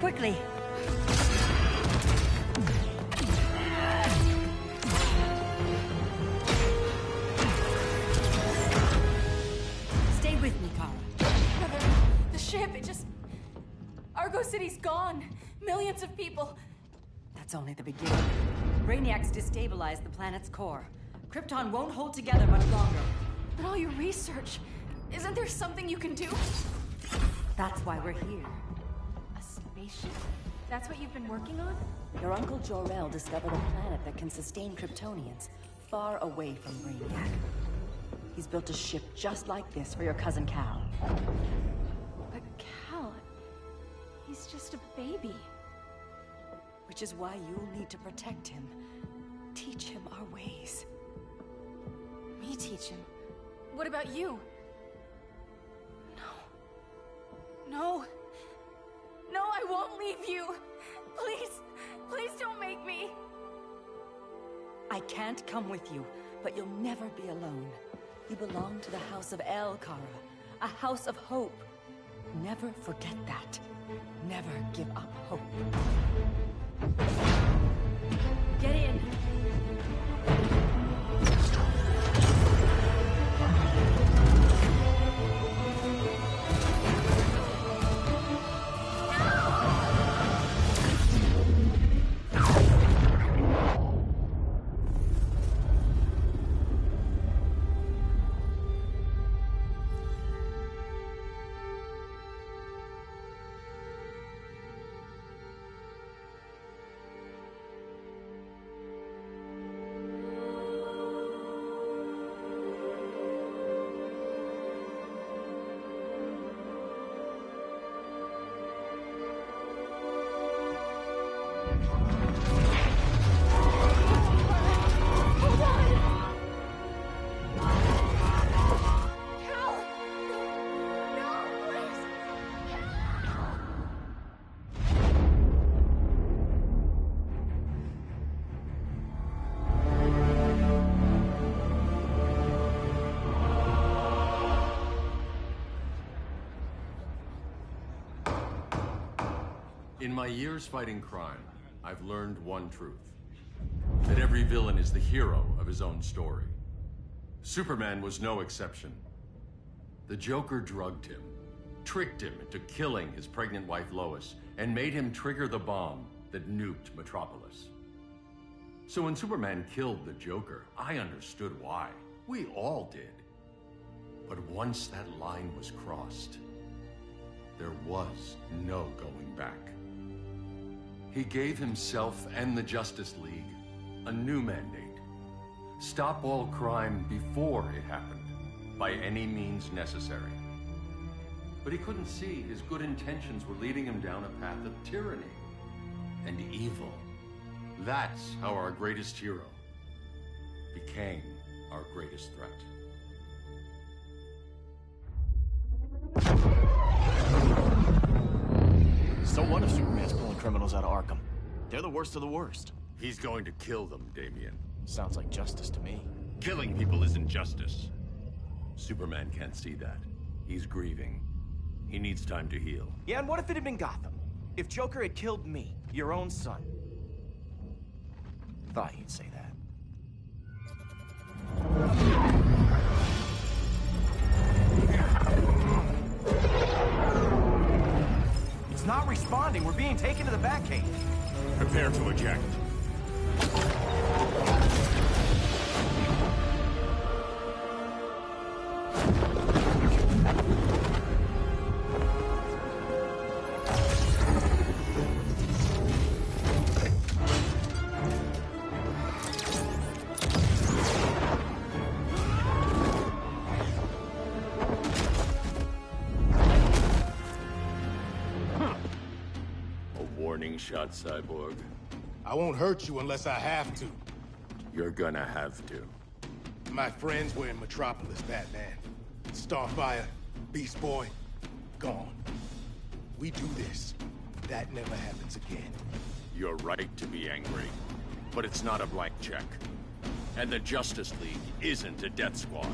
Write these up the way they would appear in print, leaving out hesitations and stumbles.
quickly. Stay with me, Kara. The ship, it just... Argo City's gone. Millions of people. That's only the beginning. Brainiac's destabilized the planet's core. Krypton won't hold together much longer. But all your research, isn't there something you can do? That's why we're here. A spaceship? That's what you've been working on? Your uncle Jor-El discovered a planet that can sustain Kryptonians, far away from Brainiac. He's built a ship just like this for your cousin Cal. But Cal... he's just a baby. Which is why you'll need to protect him. Teach him our ways. Me teach him? What about you? No. No, I won't leave you. Please, please don't make me. I can't come with you, but you'll never be alone. You belong to the House of El, Kara. A house of hope. Never forget that. Never give up hope. Get in. In my years fighting crime, I've learned one truth. That every villain is the hero of his own story. Superman was no exception. The Joker drugged him, tricked him into killing his pregnant wife Lois, and made him trigger the bomb that nuked Metropolis. So when Superman killed the Joker, I understood why. We all did. But once that line was crossed, there was no going back. He gave himself and the Justice League a new mandate. Stop all crime before it happened, by any means necessary. But he couldn't see his good intentions were leading him down a path of tyranny and evil. That's how our greatest hero became our greatest threat. So what if Superman's pulling criminals out of Arkham? They're the worst of the worst. He's going to kill them, Damian. Sounds like justice to me. Killing people isn't justice. Superman can't see that. He's grieving. He needs time to heal. Yeah, and what if it had been Gotham? If Joker had killed me, your own son? Thought you'd say that. It's not responding. We're being taken to the Batcave. Prepare to eject. Shot, Cyborg. I won't hurt you unless I have to. You're gonna have to. My friends were in Metropolis, Batman. Starfire, Beast Boy, gone. We do this. That never happens again. You're right to be angry, but it's not a blank check. And the Justice League isn't a death squad.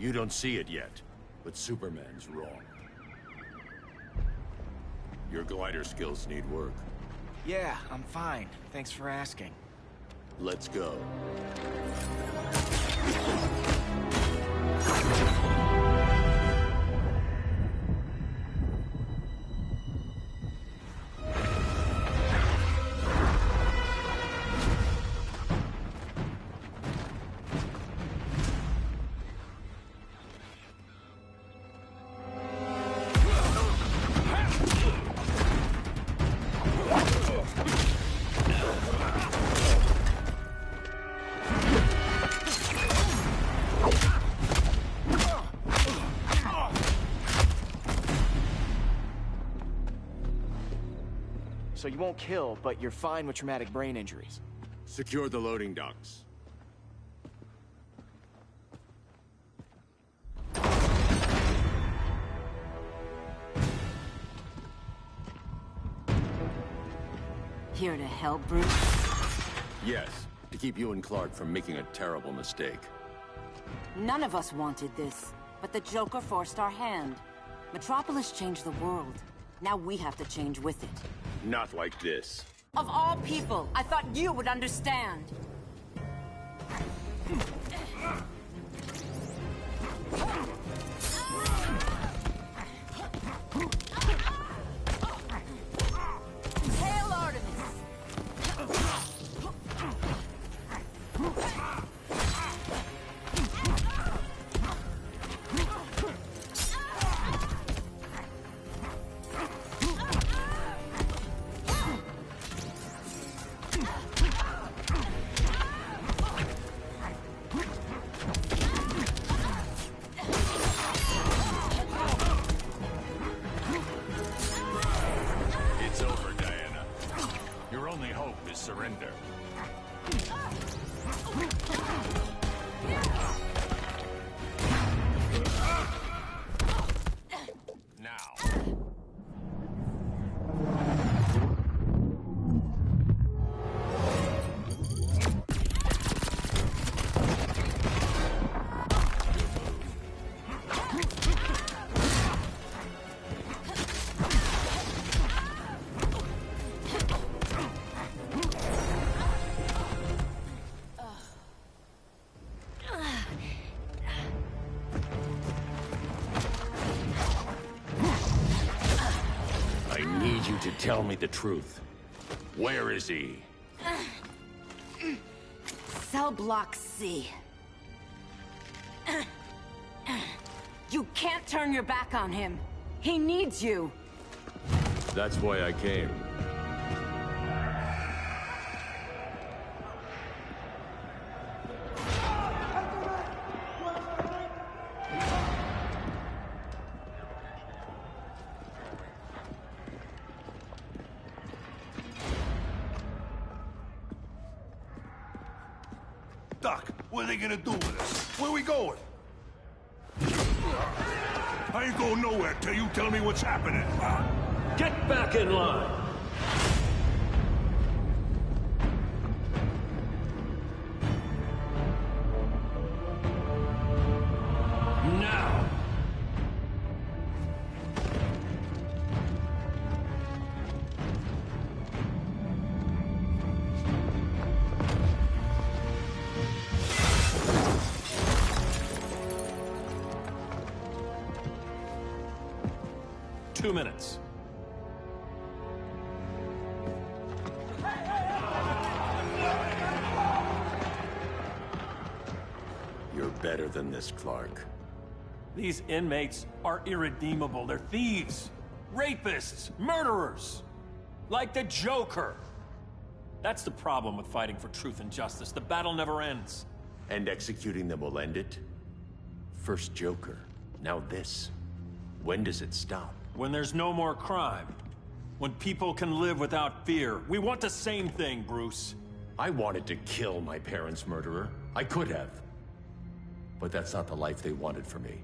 You don't see it yet, but Superman's wrong. Your glider skills need work. Yeah, I'm fine. Thanks for asking. Let's go. So you won't kill, but you're fine with traumatic brain injuries. Secure the loading docks. Here to help, Bruce? Yes, to keep you and Clark from making a terrible mistake. None of us wanted this, but the Joker forced our hand. Metropolis changed the world. Now we have to change with it. Not like this. Of all people, I thought you would understand. Hail Artemis! It's over, Diana. Your only hope is surrender. Now. I need you to tell me the truth. Where is he? Cell block C. You can't turn your back on him. He needs you. That's why I came. Doc, what are they gonna do with us? Where we going? I ain't going nowhere till you tell me what's happening. Get back in line! Now! Two minutes. You're better than this, Clark. These inmates are irredeemable. They're thieves, rapists, murderers. Like the Joker. That's the problem with fighting for truth and justice. The battle never ends. And executing them will end it? First Joker, now this. When does it stop? When there's no more crime. When people can live without fear. We want the same thing, Bruce. I wanted to kill my parents' murderer. I could have. But that's not the life they wanted for me.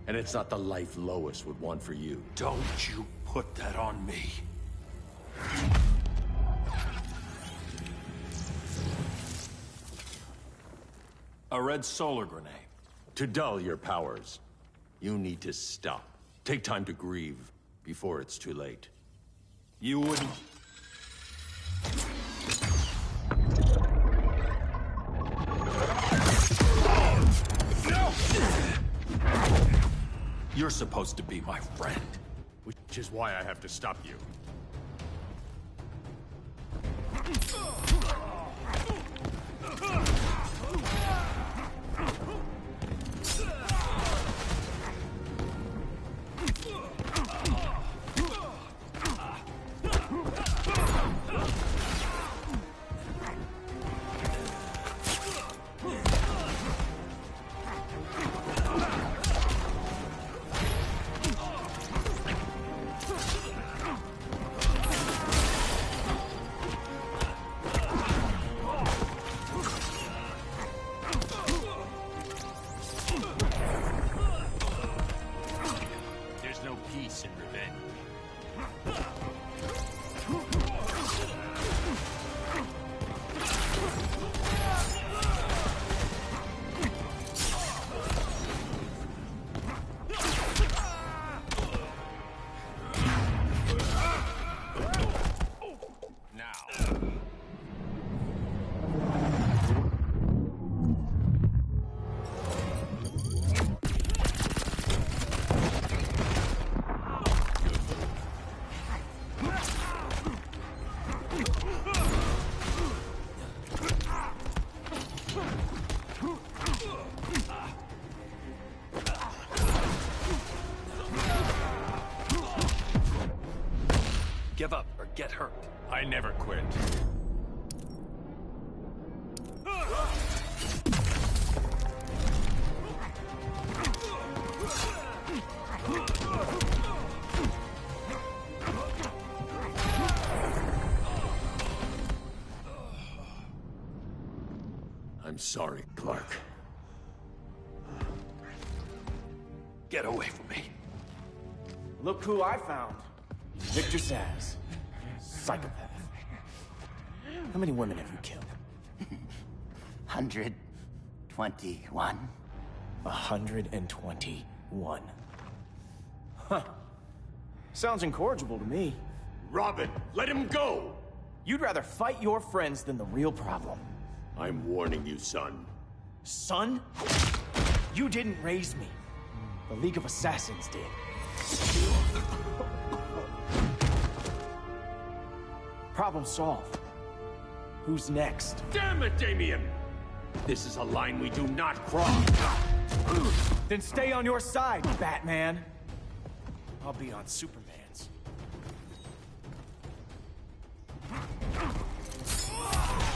And it's not the life Lois would want for you. Don't you put that on me. A red solar grenade. To dull your powers, you need to stop. Take time to grieve before it's too late. You wouldn't... You're supposed to be my friend. Which is why I have to stop you. Give up or get hurt. I never quit. I'm sorry, Clark. Get away from me. Look who I found. Victor Saz. Psychopath. How many women have you killed? 121. 121. Huh. Sounds incorrigible to me. Robin, let him go! You'd rather fight your friends than the real problem. I'm warning you, son. Son? You didn't raise me. The League of Assassins did. Problem solved. Who's next? Damn it, Damien! This is a line we do not cross. Then stay on your side, Batman. I'll be on Superman's.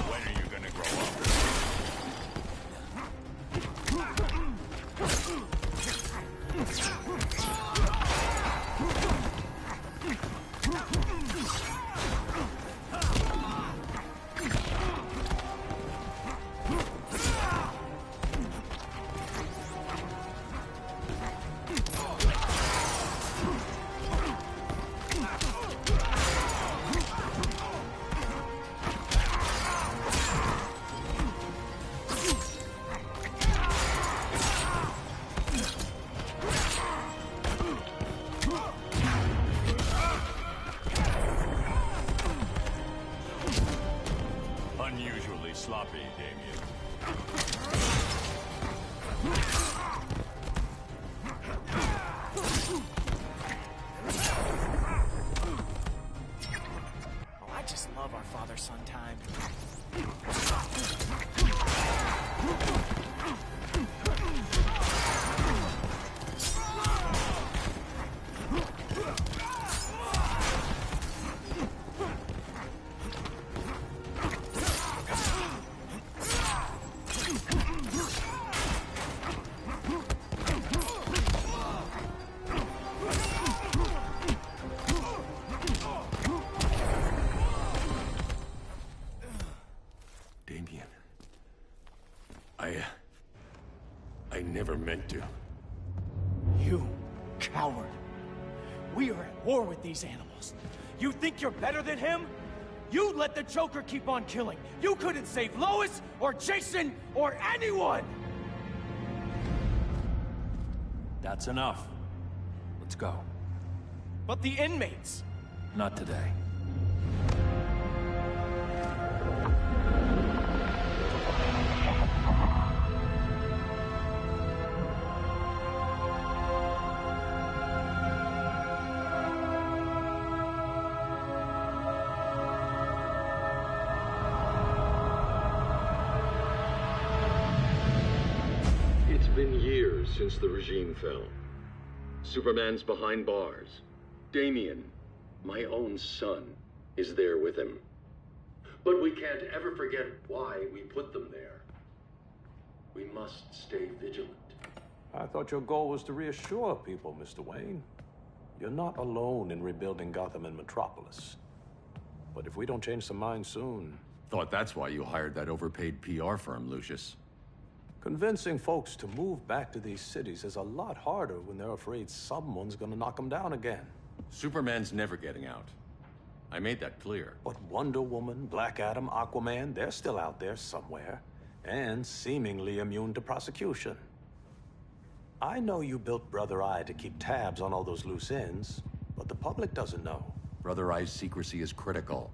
When are you gonna grow up? Unusually sloppy, Damien. Oh, I just love our father-son time. I never meant to. You coward. We are at war with these animals. You think you're better than him? You let the Joker keep on killing. You couldn't save Lois, or Jason, or anyone! That's enough. Let's go. But the inmates! Not today. It's been years since the regime fell. Superman's behind bars. Damien, my own son, is there with him. But we can't ever forget why we put them there. We must stay vigilant. I thought your goal was to reassure people, Mr. Wayne. You're not alone in rebuilding Gotham and Metropolis. But if we don't change some minds soon... Thought that's why you hired that overpaid PR firm, Lucius. Convincing folks to move back to these cities is a lot harder when they're afraid someone's gonna knock them down again. Superman's never getting out. I made that clear. But Wonder Woman, Black Adam, Aquaman, they're still out there somewhere, and seemingly immune to prosecution. I know you built Brother Eye to keep tabs on all those loose ends, but the public doesn't know. Brother Eye's secrecy is critical.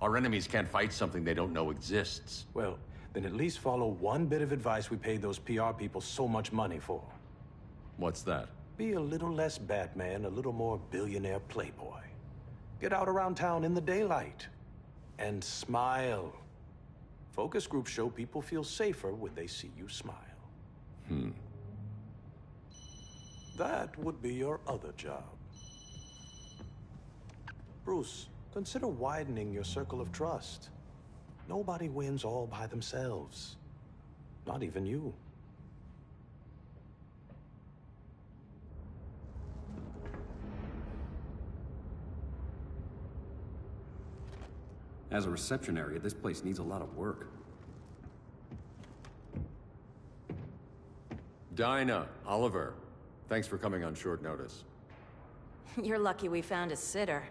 Our enemies can't fight something they don't know exists. Well, then at least follow one bit of advice we paid those PR people so much money for. What's that? Be a little less Batman, a little more billionaire playboy. Get out around town in the daylight. And smile. Focus groups show people feel safer when they see you smile. That would be your other job. Bruce, consider widening your circle of trust. Nobody wins all by themselves. Not even you. As a reception area, this place needs a lot of work. Dinah, Oliver, thanks for coming on short notice. You're lucky we found a sitter.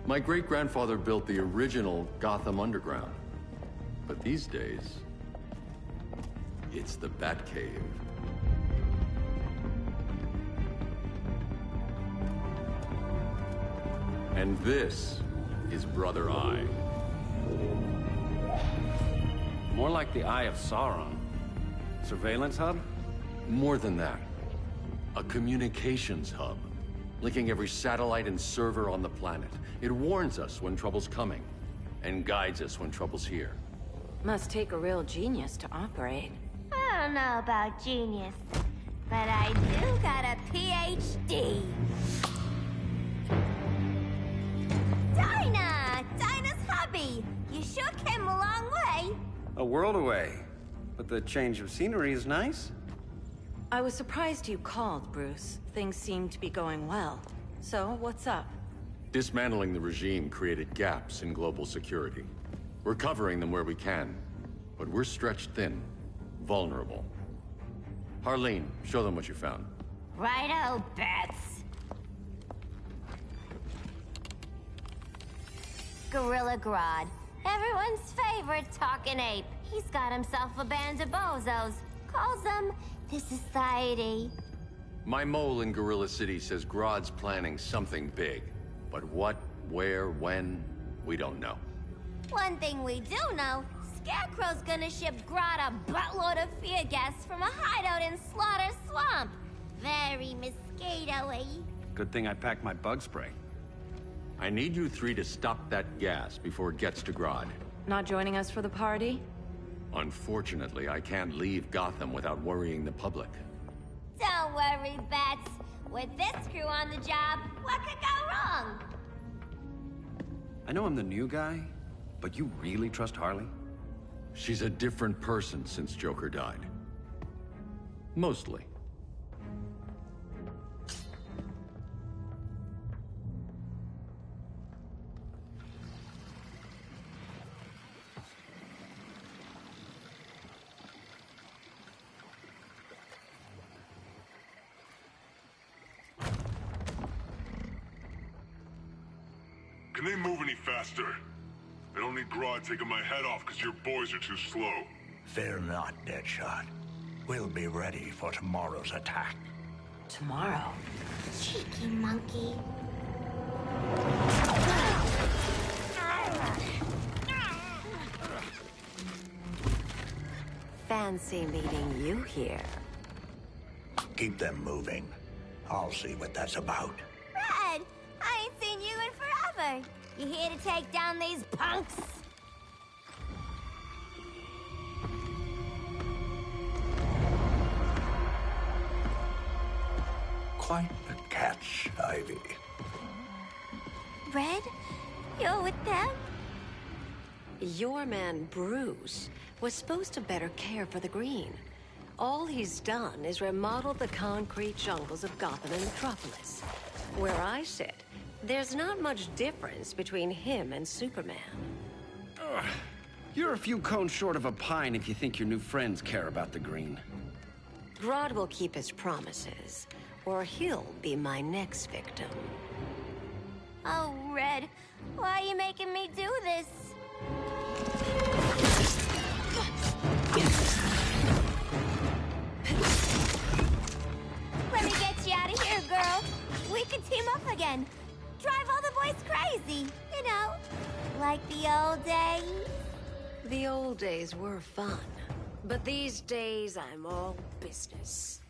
My great-grandfather built the original Gotham Underground. But these days, it's the Batcave. And this is Brother Eye. More like the Eye of Sauron. Surveillance hub? More than that. A communications hub, linking every satellite and server on the planet. It warns us when trouble's coming, and guides us when trouble's here. Must take a real genius to operate. I don't know about genius, but I do got a PhD. Dinah's hubby! You sure came a long way. A world away. But the change of scenery is nice. I was surprised you called, Bruce. Things seem to be going well. So, what's up? Dismantling the regime created gaps in global security. We're covering them where we can, but we're stretched thin, vulnerable. Harleen, show them what you found. Righto, Bats. Gorilla Grodd. Everyone's favorite talking ape. He's got himself a band of bozos. Calls them the Society. My mole in Gorilla City says Grodd's planning something big. But what, where, when, we don't know. One thing we do know, Scarecrow's gonna ship Grodd a buttload of fear gas from a hideout in Slaughter Swamp. Very mosquito-y. Good thing I packed my bug spray. I need you three to stop that gas before it gets to Grodd. Not joining us for the party? Unfortunately, I can't leave Gotham without worrying the public. Don't worry, Bats. With this crew on the job, what could go wrong? I know I'm the new guy, but you really trust Harley? She's a different person since Joker died. Mostly. Can they move any faster? I don't need Grodd taking my head off because your boys are too slow. Fear not, Deadshot. We'll be ready for tomorrow's attack. Tomorrow? Cheeky monkey. Fancy meeting you here. Keep them moving. I'll see what that's about. Red, I ain't seen you in forever. You here to take down these punks? Quite the catch, Ivy. Red, you're with them? Your man, Bruce, was supposed to better care for the green. All he's done is remodel the concrete jungles of Gotham and Metropolis. Where I sit, there's not much difference between him and Superman. Ugh. You're a few cones short of a pine if you think your new friends care about the green. Grodd will keep his promises, or he'll be my next victim. Oh, Red, why are you making me do this? Let me get you out of here, girl. We can team up again. Drive all the boys crazy, you know, like the old days. The old days were fun, but these days I'm all business.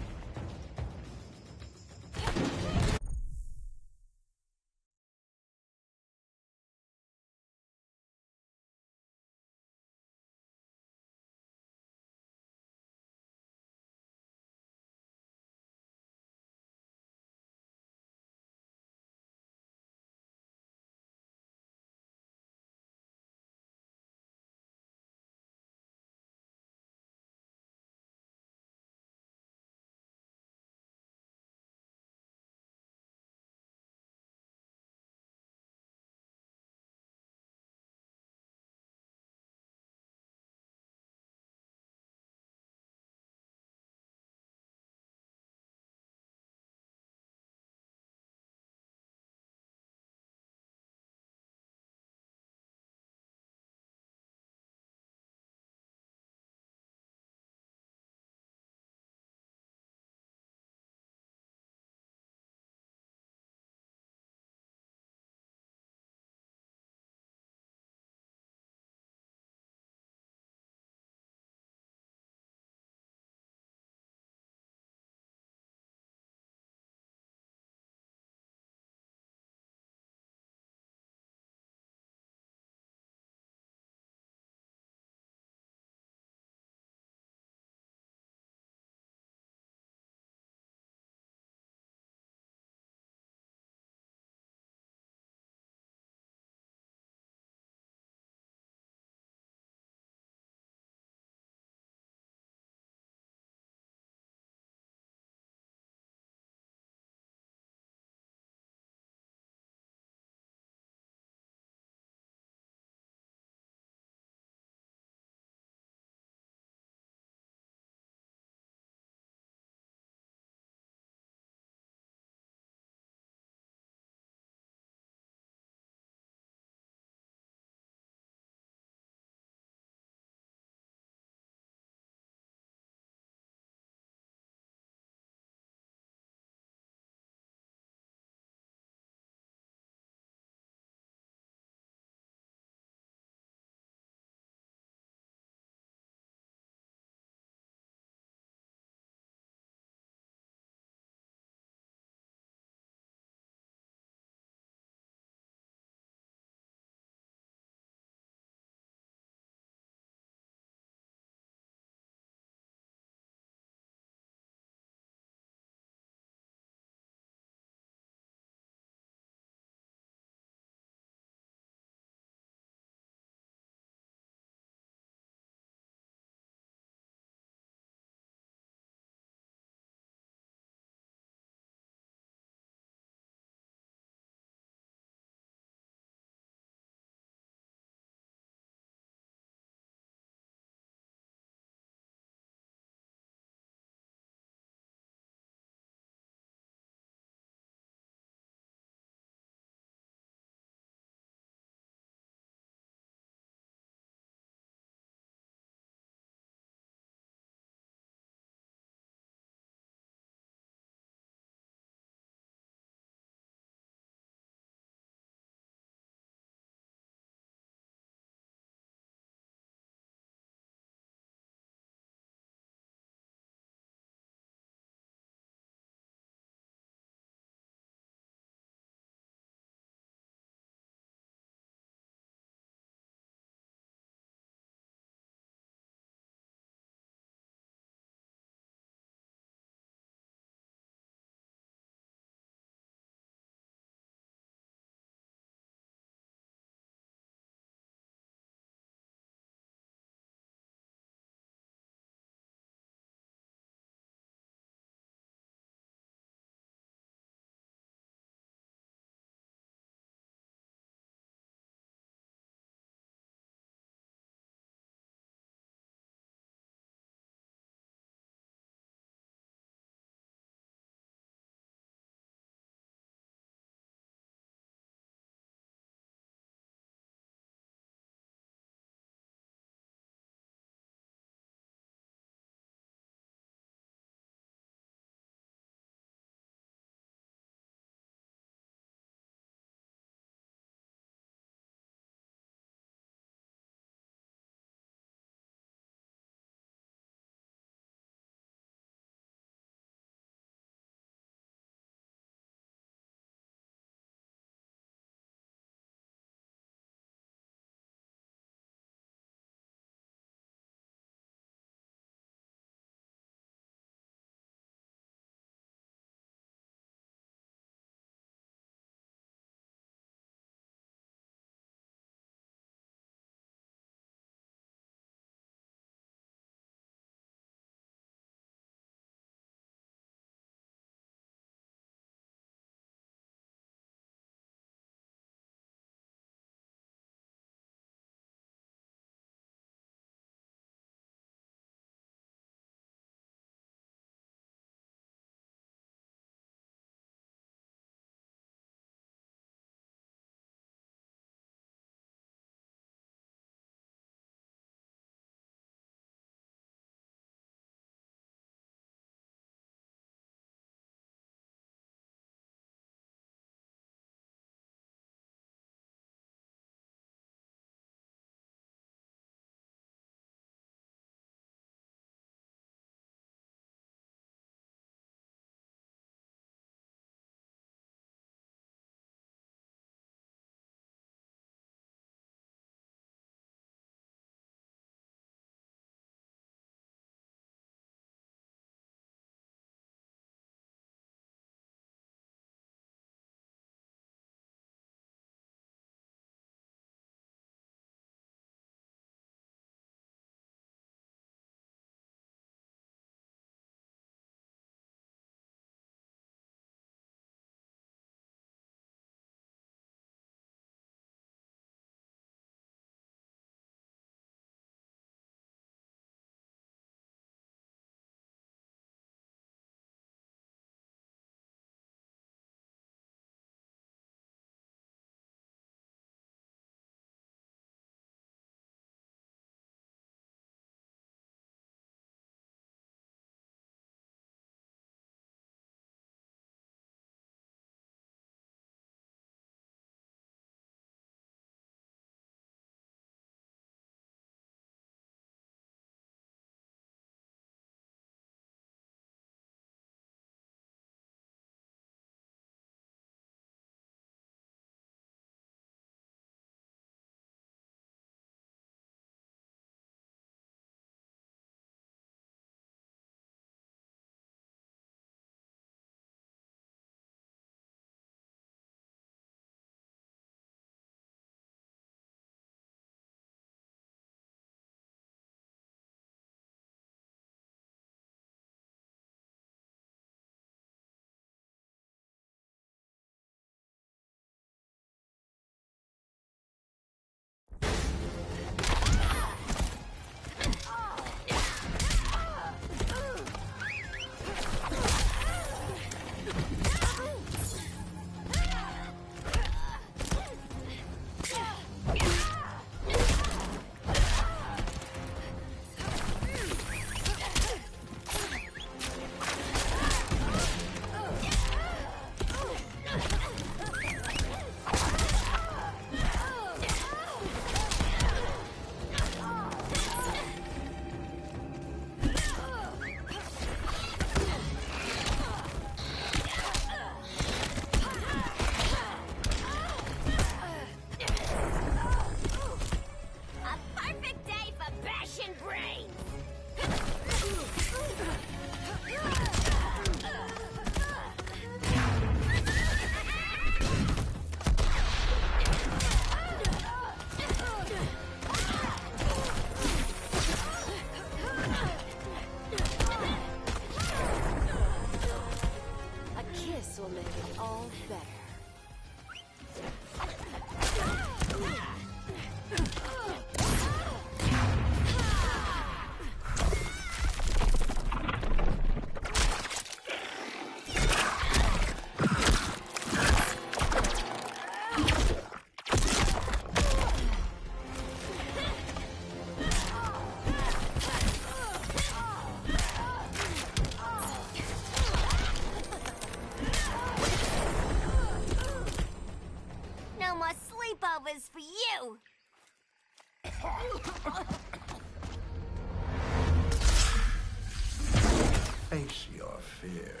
Face your fears.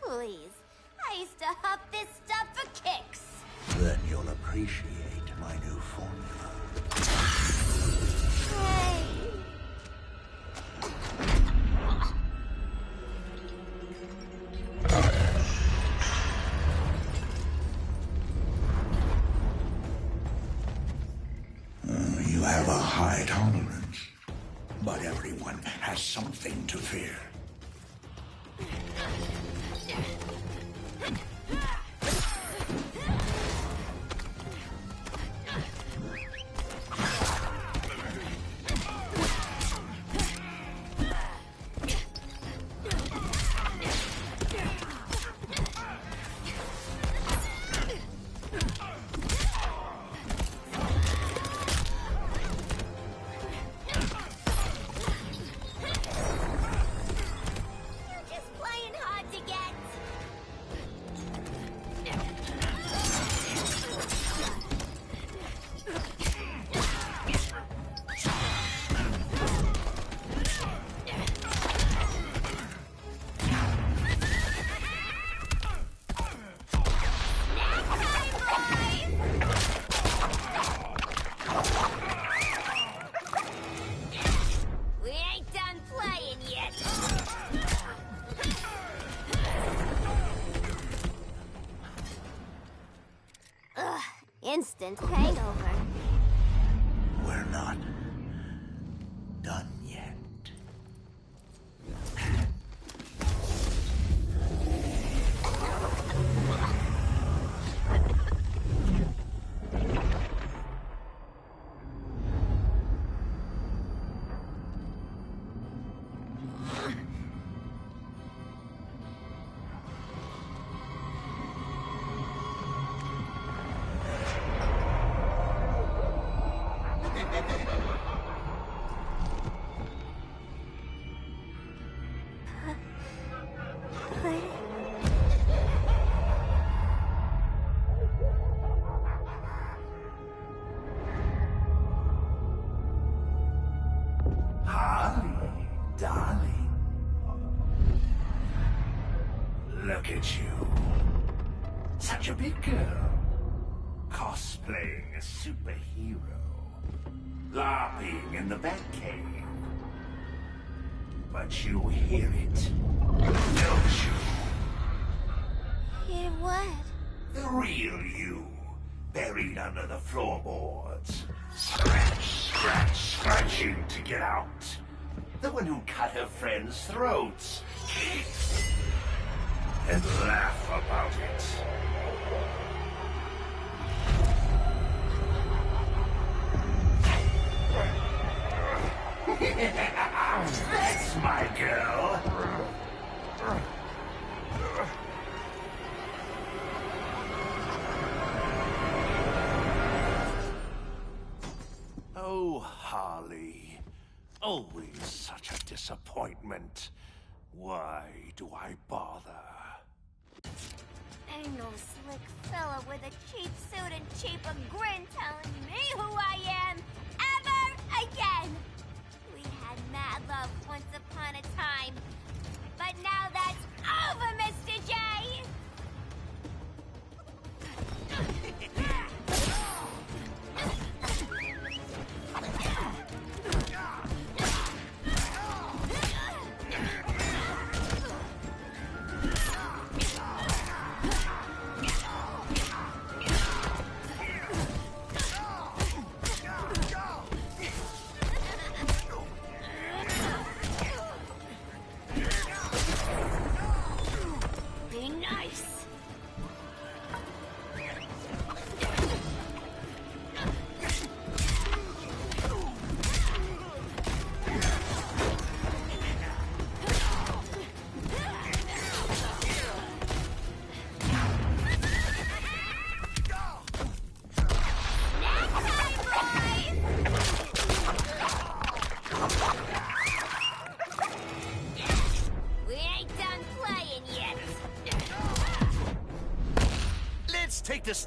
Please. I used to huff this stuff for kicks. Then you'll appreciate my new formula. Hey. You have a high tolerance, but everyone has something to fear. Instant hangover. We're not done yet. Darling. Look at you. Such a big girl. Cosplaying a superhero. LARPing in the Batcave. But you hear it, don't you? Hear what? The real you. Buried under the floorboards. Scratch, scratch, scratching to get out. The one who cut her friends' throats. And laugh about it. That's my girl. Oh, Harley. Always such a disappointment. Why do I bother? Ain't no slick fella with a cheap suit and cheaper grin telling me who I am ever again. We had mad love once upon a time, but now that's over, Mr. J.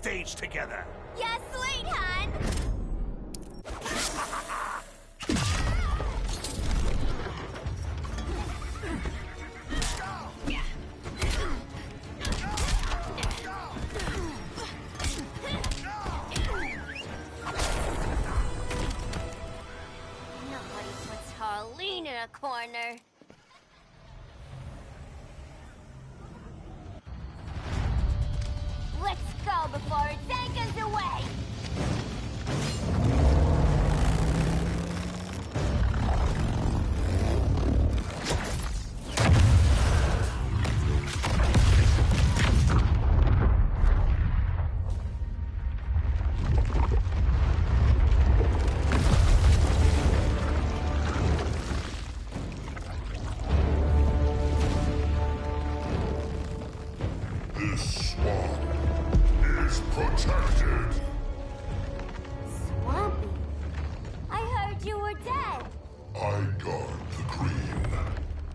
stage together. Yeah, sweet, hun! Nobody puts Harleen in a corner. Let's go before it takes us away! This swamp is protected. Swampy? I heard you were dead. I guard the green,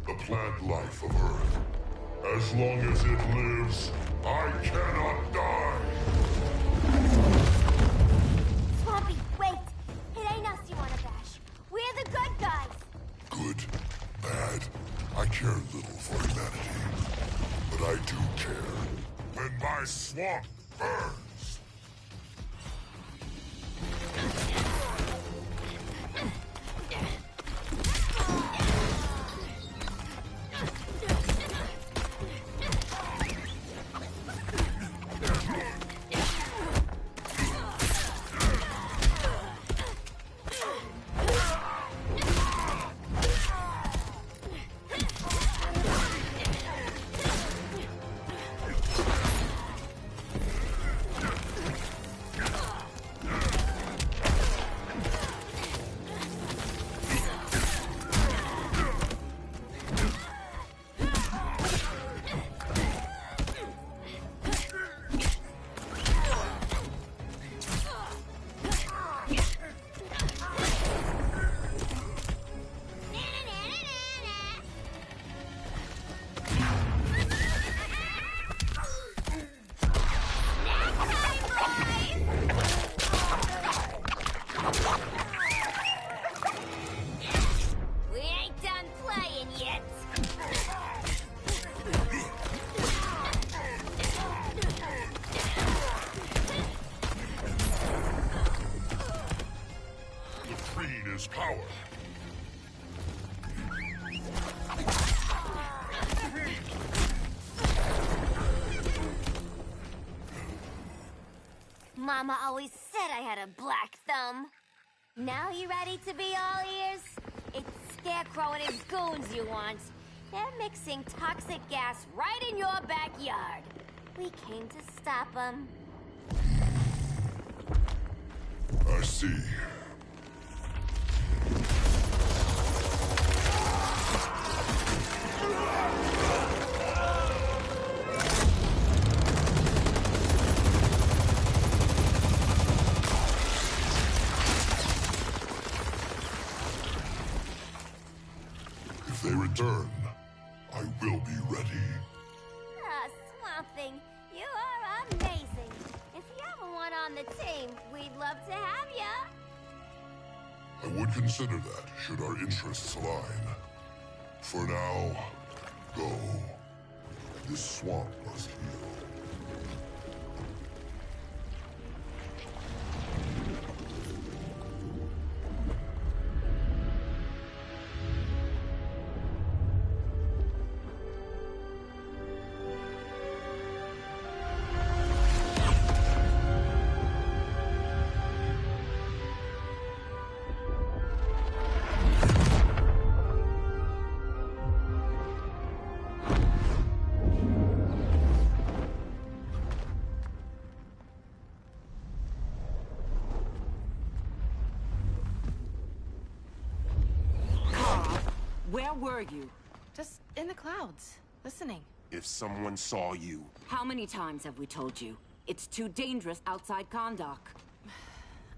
the plant life of Earth. As long as it lives, I cannot die. Swampy, wait! It ain't us you wanna bash. We're the good guys. Good, bad, I care little for humanity. But I do care when my swamp burns. We ain't done playing yet. The green is power. Mama always said I had a black thumb. Now you ready to be all ears? It's Scarecrow and his goons you want. They're mixing toxic gas right in your backyard. We came to stop them. I see. If they return, I will be ready. Ah, Swamp Thing, you are amazing. If you ever want on the team, we'd love to have ya. I would consider that, should our interests align. For now, go. This swamp must heal. Where were you? Just in the clouds, listening. If someone saw you... How many times have we told you? It's too dangerous outside Kahndaq.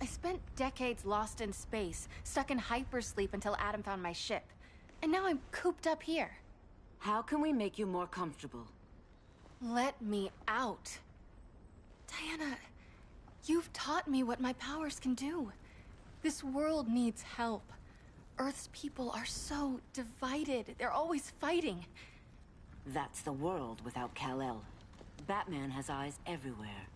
I spent decades lost in space, stuck in hypersleep until Adam found my ship. And now I'm cooped up here. How can we make you more comfortable? Let me out. Diana, You've taught me what my powers can do. This world needs help. Earth's people are so divided. They're always fighting. That's the world without Kal-El. Batman has eyes everywhere.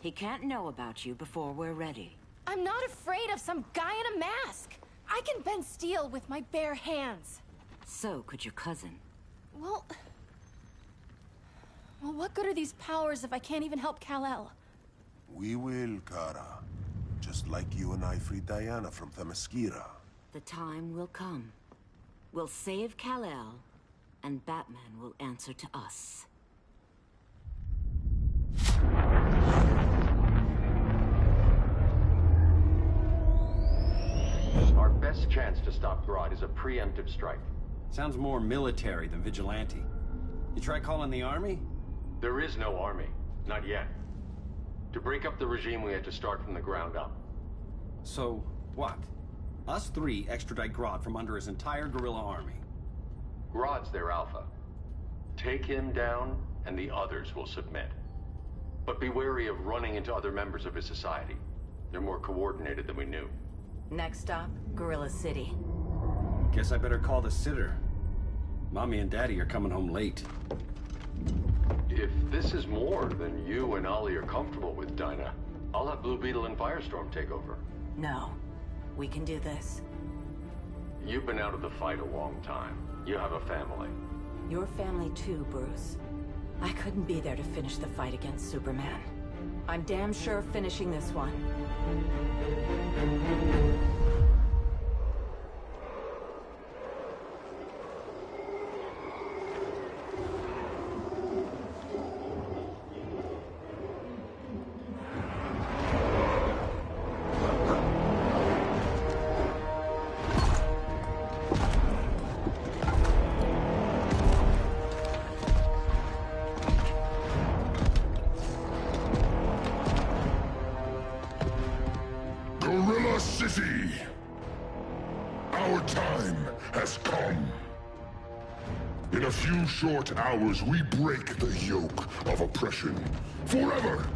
He can't know about you before we're ready. I'm not afraid of some guy in a mask. I can bend steel with my bare hands. So could your cousin. Well, what good are these powers if I can't even help Kal-El? We will, Kara. Just like you and I freed Diana from Themyscira. The time will come. We'll save Kal-El, and Batman will answer to us. Our best chance to stop Grodd is a preemptive strike. Sounds more military than vigilante. You try calling the army? There is no army. Not yet. To break up the regime, we had to start from the ground up. So, what? Us three extradite Grodd from under his entire guerrilla army. Grodd's their alpha. Take him down, and the others will submit. But be wary of running into other members of his society. They're more coordinated than we knew. Next stop, Gorilla City. Guess I better call the sitter. Mommy and Daddy are coming home late. If this is more than you and Ollie are comfortable with, Dinah, I'll have Blue Beetle and Firestorm take over. No. We can do this. You've been out of the fight a long time. You have a family. Your family too, Bruce. I couldn't be there to finish the fight against Superman. I'm damn sure finishing this one. Gorilla City! Our time has come. In a few short hours, we break the yoke of oppression. Forever!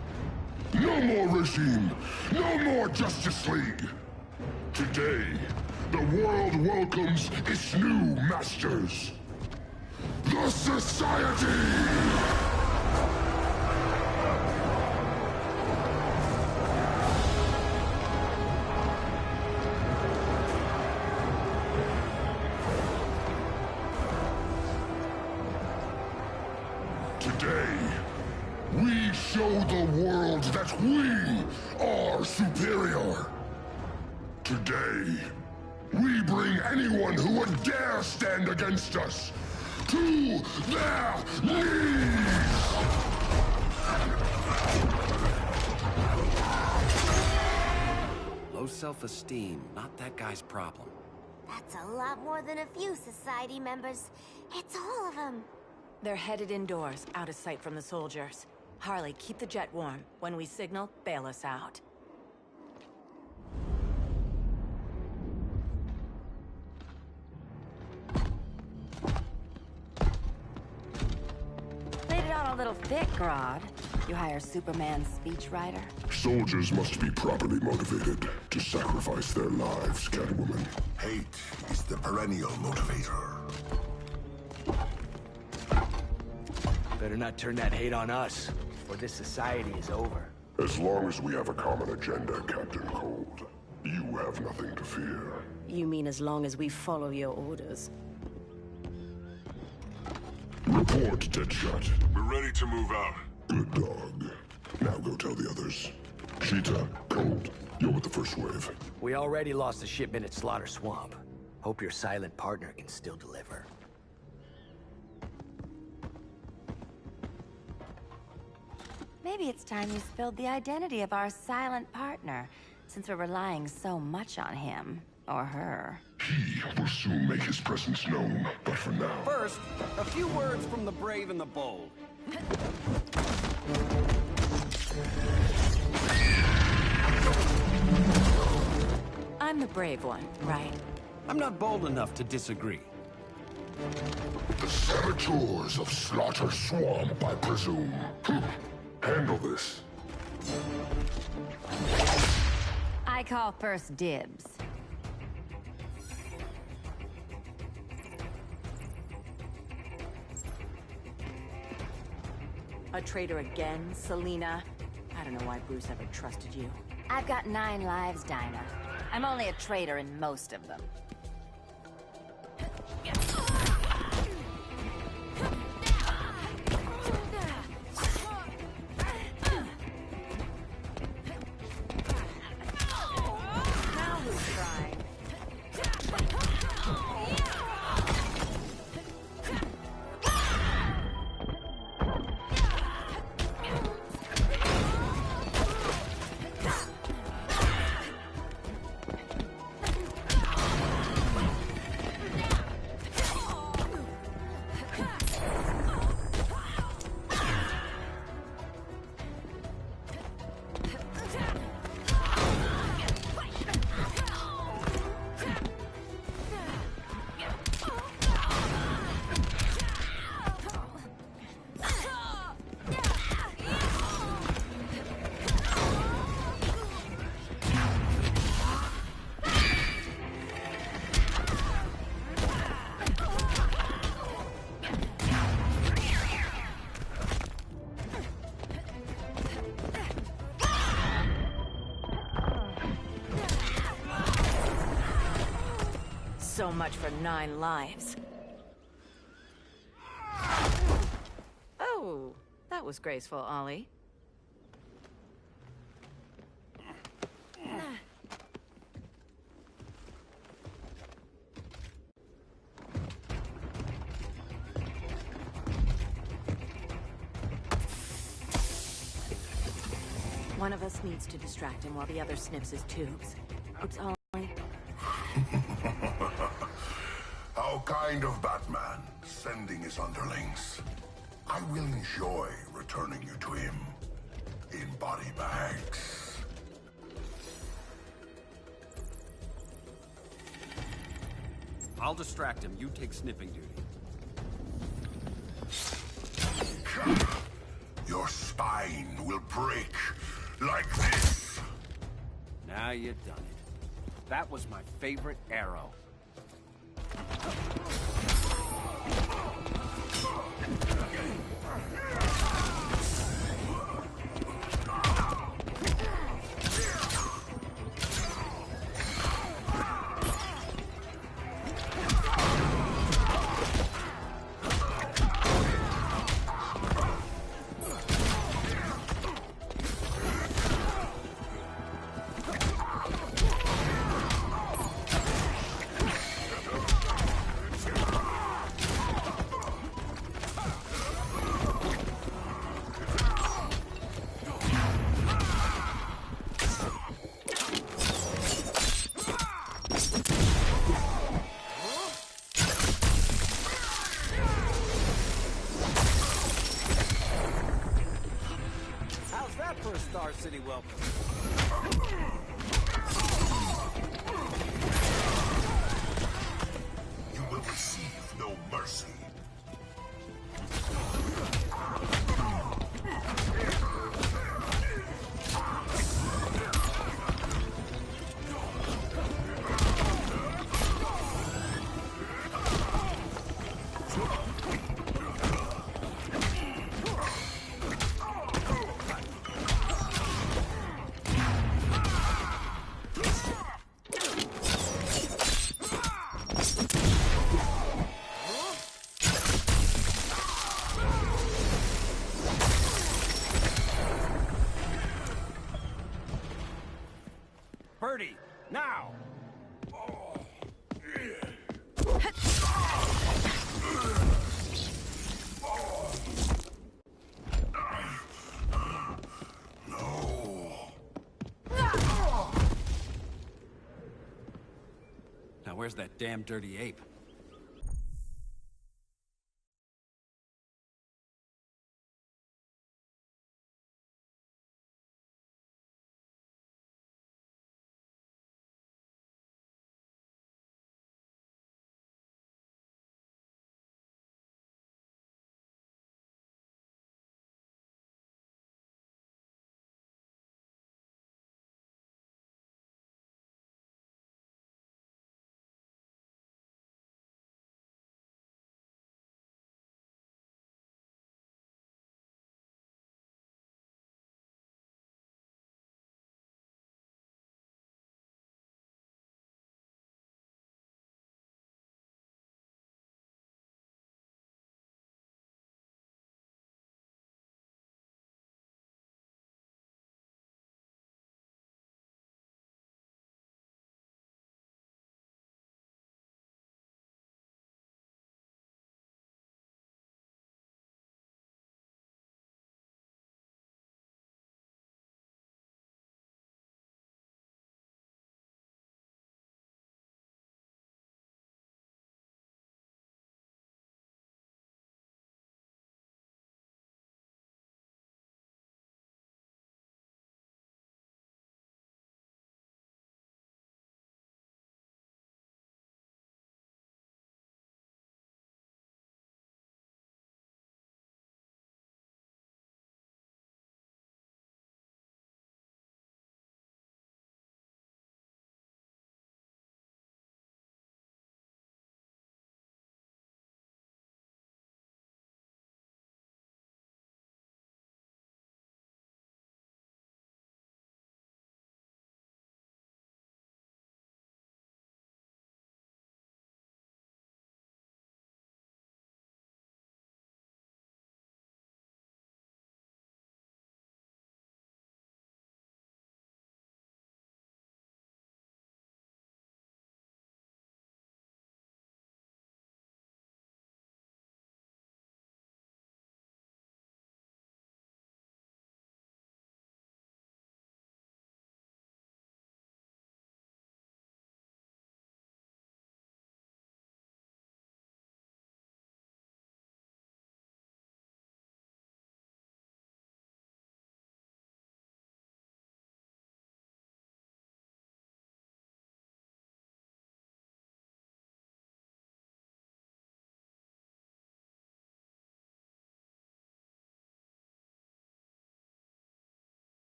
No more regime! No more Justice League! Today, the world welcomes its new masters. The Society! Today, we show the world that we are superior. Today, we bring anyone who would dare stand against us to their knees! Low self-esteem, not that guy's problem. That's a lot more than a few society members. It's all of them. They're headed indoors, out of sight from the soldiers. Harley, keep the jet warm. When we signal, bail us out. Laid it on a little thick, Grodd. You hire Superman's speechwriter? Soldiers must be properly motivated to sacrifice their lives, Catwoman. Hate is the perennial motivator. Better not turn that hate on us, or this society is over. As long as we have a common agenda, Captain Cold, you have nothing to fear. You mean as long as we follow your orders? Report, Deadshot. We're ready to move out. Good dog. Now go tell the others. Cheetah, Cold, you're with the first wave. We already lost a shipment at Slaughter Swamp. Hope your silent partner can still deliver. Maybe it's time you spilled the identity of our silent partner, since we're relying so much on him. Or her. He will soon make his presence known, but for now... First, a few words from the brave and the bold. I'm the brave one, right? I'm not bold enough to disagree. The saboteurs of Slaughter Swamp, I presume. Handle this. I call first dibs. A traitor again, Selena? I don't know why Bruce ever trusted you. I've got 9 lives, Dinah. I'm only a traitor in most of them. Now who's trying? So much for 9 lives. Oh, that was graceful, Ollie. One of us needs to distract him while the other sniffs his tubes. Oops, Ollie. How kind of Batman, sending his underlings. I will enjoy returning you to him in body bags. I'll distract him. You take sniffing duty. Your spine will break like this. Now you've done it. That was my favorite arrow. For a Star City welcome. You will receive no mercy. Birdie, now! Now where's that damn dirty ape?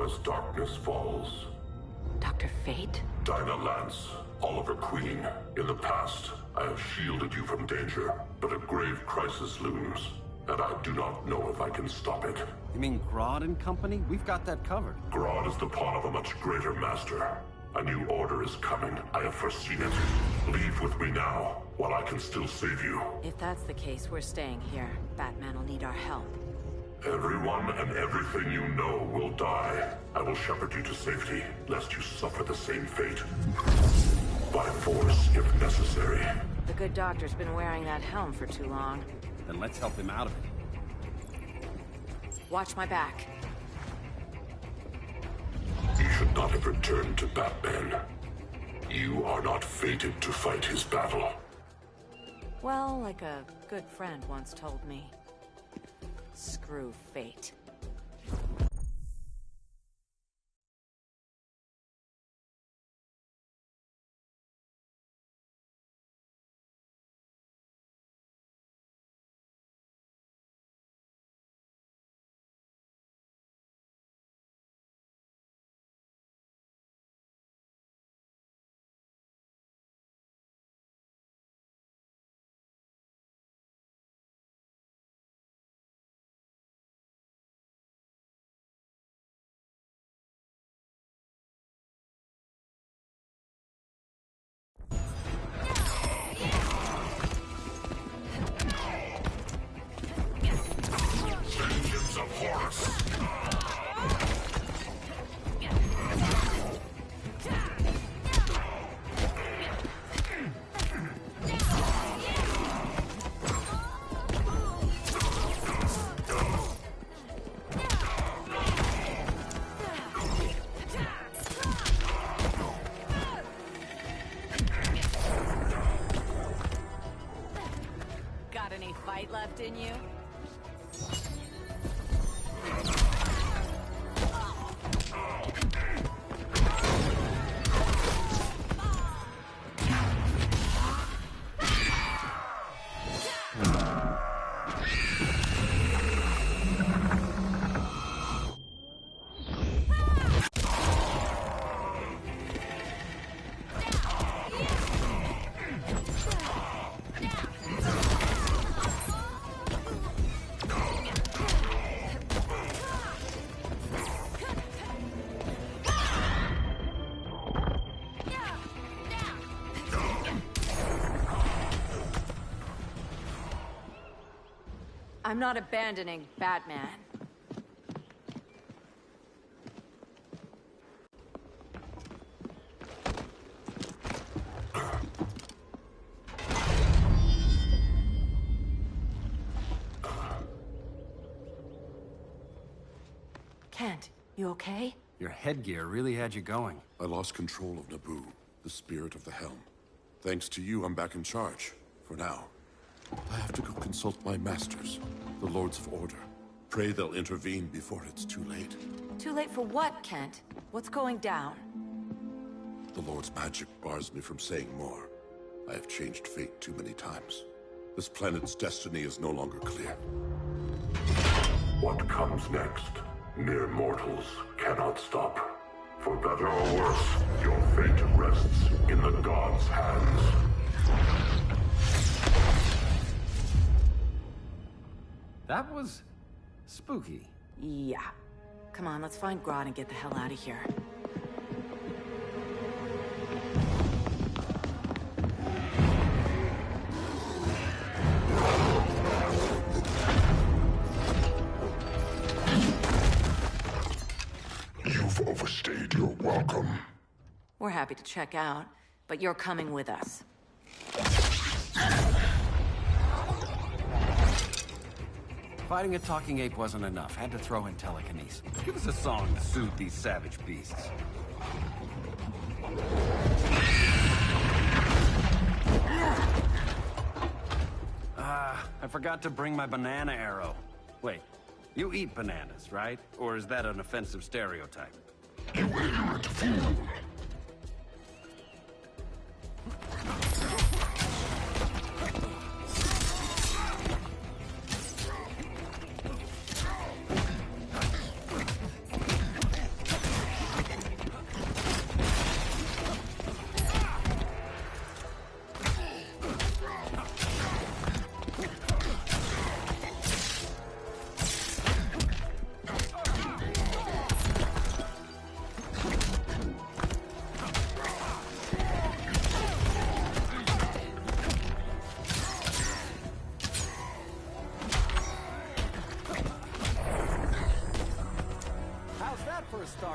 as darkness falls. Dr. Fate? Dinah Lance, Oliver Queen. In the past, I have shielded you from danger, but a grave crisis looms, and I do not know if I can stop it. You mean Grodd and company? We've got that covered. Grodd is the pawn of a much greater master. A new order is coming. I have foreseen it. Leave with me now, while I can still save you. If that's the case, we're staying here. Batman will need our help. Everyone and everything you know will die. I will shepherd you to safety, lest you suffer the same fate. By force, if necessary. The good doctor's been wearing that helm for too long. Then let's help him out of it. Watch my back. You should not have returned to Batman. You are not fated to fight his battle. Well, like a good friend once told me. Screw fate. Got any fight left in you? I'm not abandoning Batman. Kent, you okay? Your headgear really had you going. I lost control of Naboo, the spirit of the helm. Thanks to you, I'm back in charge. For now. I have to go consult my masters, the Lords of Order. Pray they'll intervene before it's too late. Too late for what, Kent? What's going down? The Lord's magic bars me from saying more. I have changed fate too many times. This planet's destiny is no longer clear. What comes next, mere mortals cannot stop. For better or worse, your fate rests in the gods' hands. That was spooky. Yeah. Come on, let's find Grodd and get the hell out of here. You've overstayed your welcome. We're happy to check out, but you're coming with us. Fighting a talking ape wasn't enough. Had to throw in telekinesis. Give us a song to soothe these savage beasts. I forgot to bring my banana arrow. Wait, you eat bananas, right? Or is that an offensive stereotype? You ignorant fool!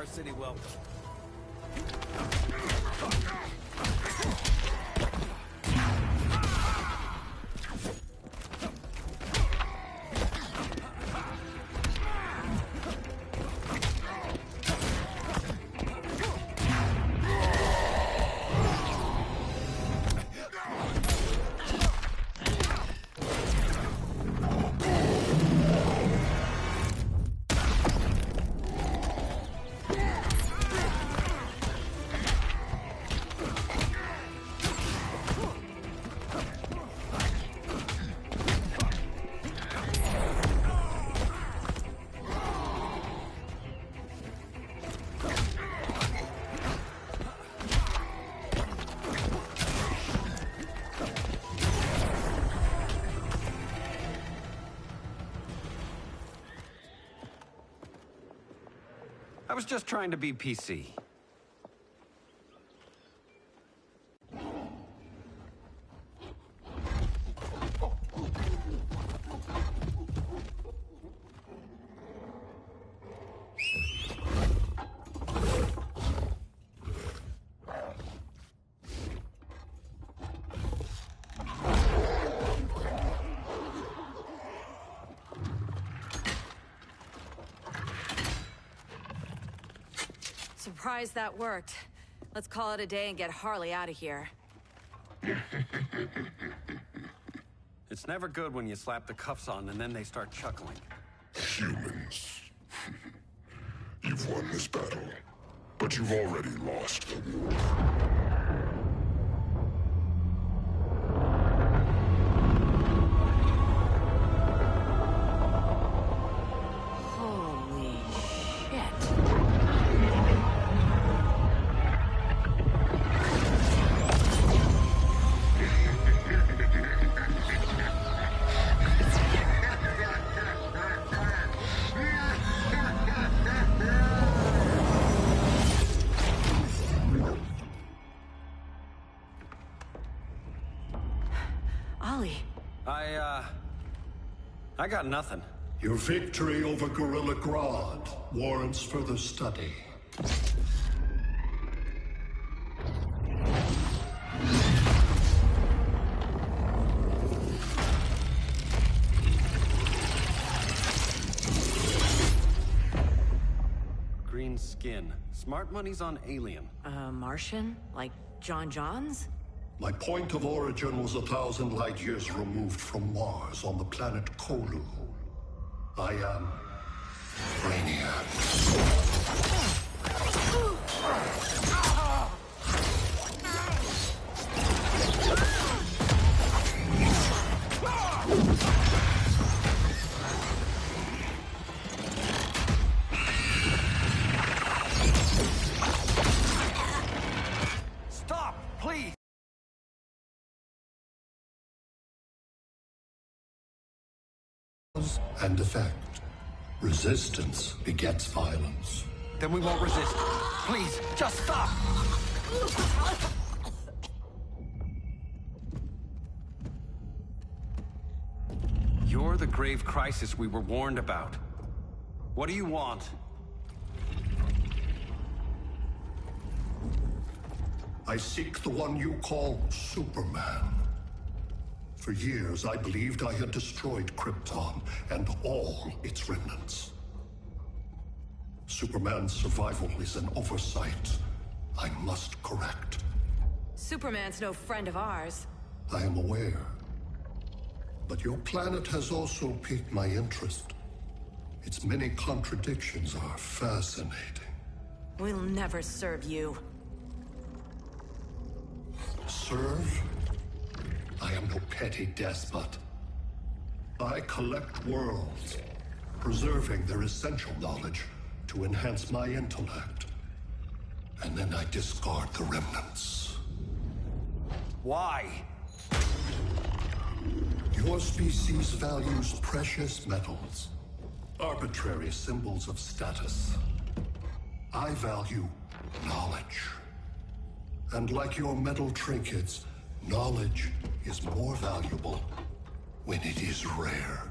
Star City welcome. I was just trying to be PC. Surprised that worked. Let's call it a day and get Harley out of here. It's never good when you slap the cuffs on and then they start chuckling. Humans. You've won this battle, but you've already lost the war. I got nothing. Your victory over Gorilla Grodd warrants further study. Green skin. Smart money's on alien. Martian? Like John Johns? My point of origin was 1,000 light years removed from Mars on the planet Kolu. I am Brainiac. Stop, please! And effect. Resistance begets violence. Then we won't resist. Please, just stop! You're the grave crisis we were warned about. What do you want? I seek the one you call Superman. For years, I believed I had destroyed Krypton and all its remnants. Superman's survival is an oversight I must correct. Superman's no friend of ours. I am aware. But your planet has also piqued my interest. Its many contradictions are fascinating. We'll never serve you. Serve? I am no petty despot. I collect worlds, preserving their essential knowledge to enhance my intellect. And then I discard the remnants. Why? Your species values precious metals, arbitrary symbols of status. I value knowledge. And like your metal trinkets, knowledge is more valuable when it is rare.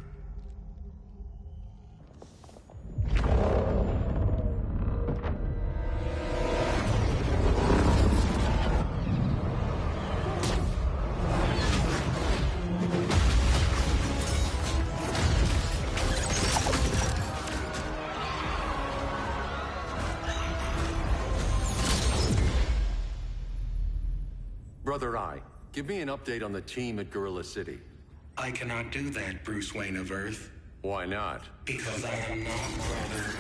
Brother Eye, give me an update on the team at Gorilla City. I cannot do that, Bruce Wayne of Earth. Why not? Because I am not Brother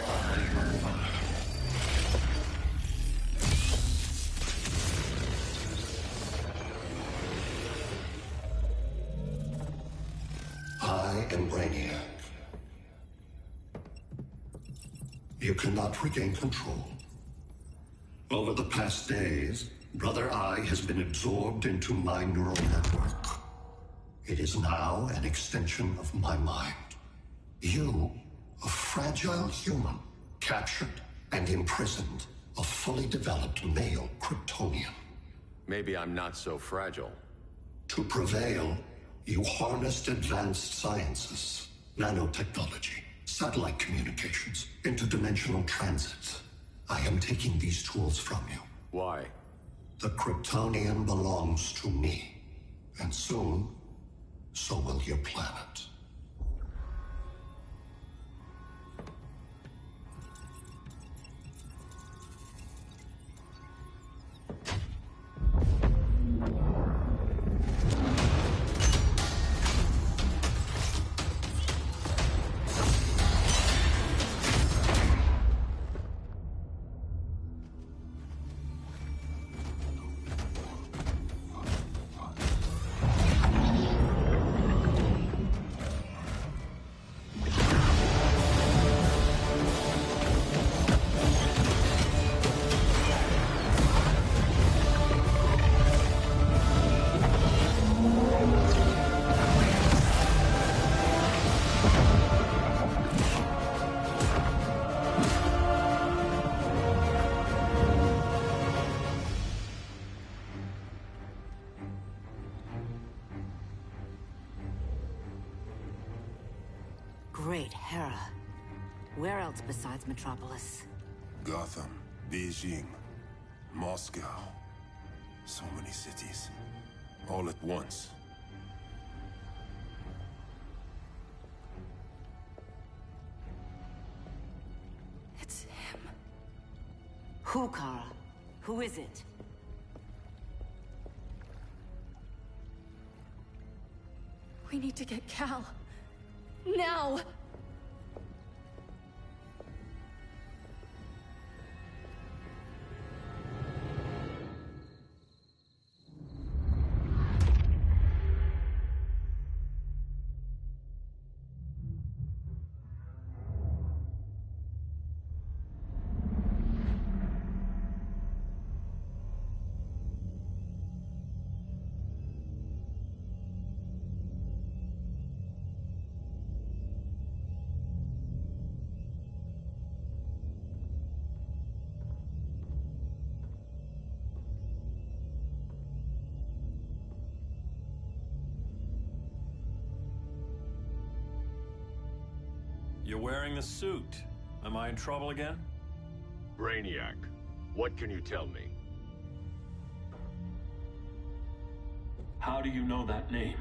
I am Brainiac. You cannot regain control. Over the past days, Brother Eye has been absorbed into my neural network. It is now an extension of my mind. You, a fragile human, captured and imprisoned a fully developed male Kryptonian. Maybe I'm not so fragile. To prevail, you harnessed advanced sciences, nanotechnology, satellite communications, interdimensional transits. I am taking these tools from you. Why? The Kryptonian belongs to me. And soon, so will your planet. Great Hera. Where else besides Metropolis? Gotham, Beijing, Moscow. So many cities. All at once. It's him. Who, Kara? Who is it? We need to get Cal. Now! You're wearing the suit. Am I in trouble again? Brainiac, what can you tell me? How do you know that name?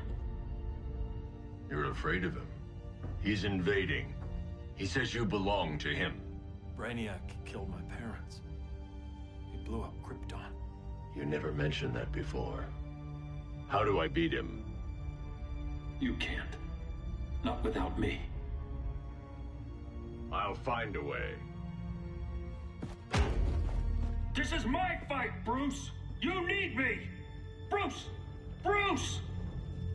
You're afraid of him. He's invading. He says you belong to him. Brainiac killed my parents. He blew up Krypton. You never mentioned that before. How do I beat him? You can't. Not without me. I'll find a way. This is my fight, Bruce! You need me! Bruce! Bruce!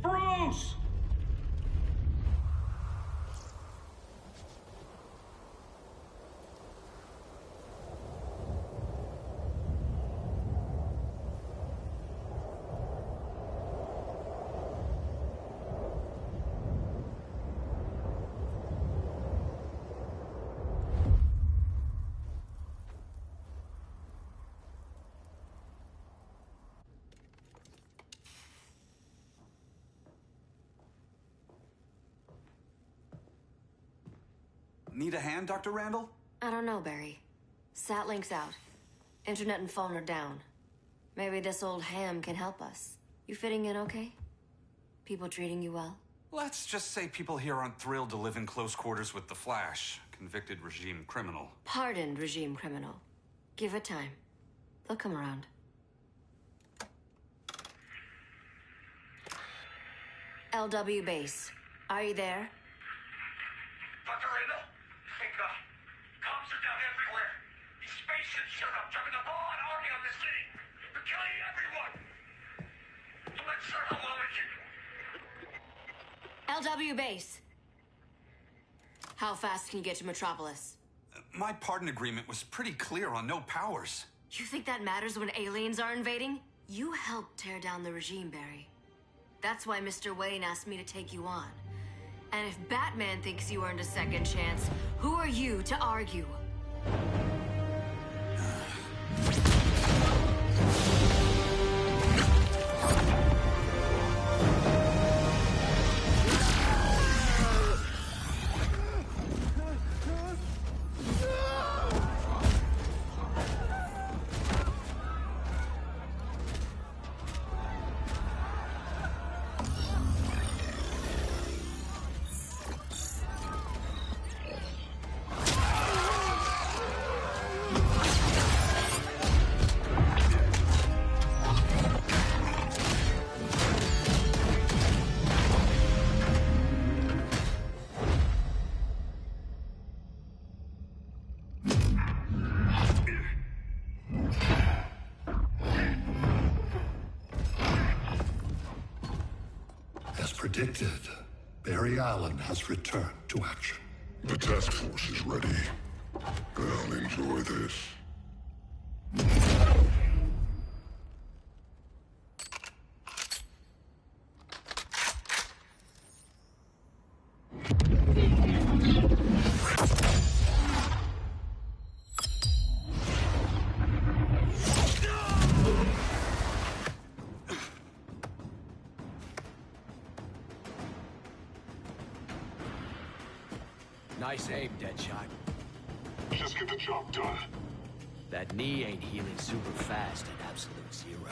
Bruce! Need a hand, Dr. Randall? I don't know, Barry. Satlink's out. Internet and phone are down. Maybe this old ham can help us. You fitting in okay? People treating you well? Let's just say people here aren't thrilled to live in close quarters with the Flash, convicted regime criminal. Pardoned regime criminal. Give it time. They'll come around. LW base. Are you there? Dr. Randall? Thank God. Cops are down everywhere. These spaceships showed up, dropping a ball and army on the city. They're killing everyone. I'm not sure how long it can... LW base. How fast can you get to Metropolis? My pardon agreement was pretty clear on no powers. You think that matters when aliens are invading? You helped tear down the regime, Barry. That's why Mr. Wayne asked me to take you on. And if Batman thinks you earned a second chance, who are you to argue? As predicted, Barry Allen has returned to action. The task force is ready. I'll enjoy this. Nice aim, Deadshot. Just get the job done. That knee ain't healing super fast at absolute zero.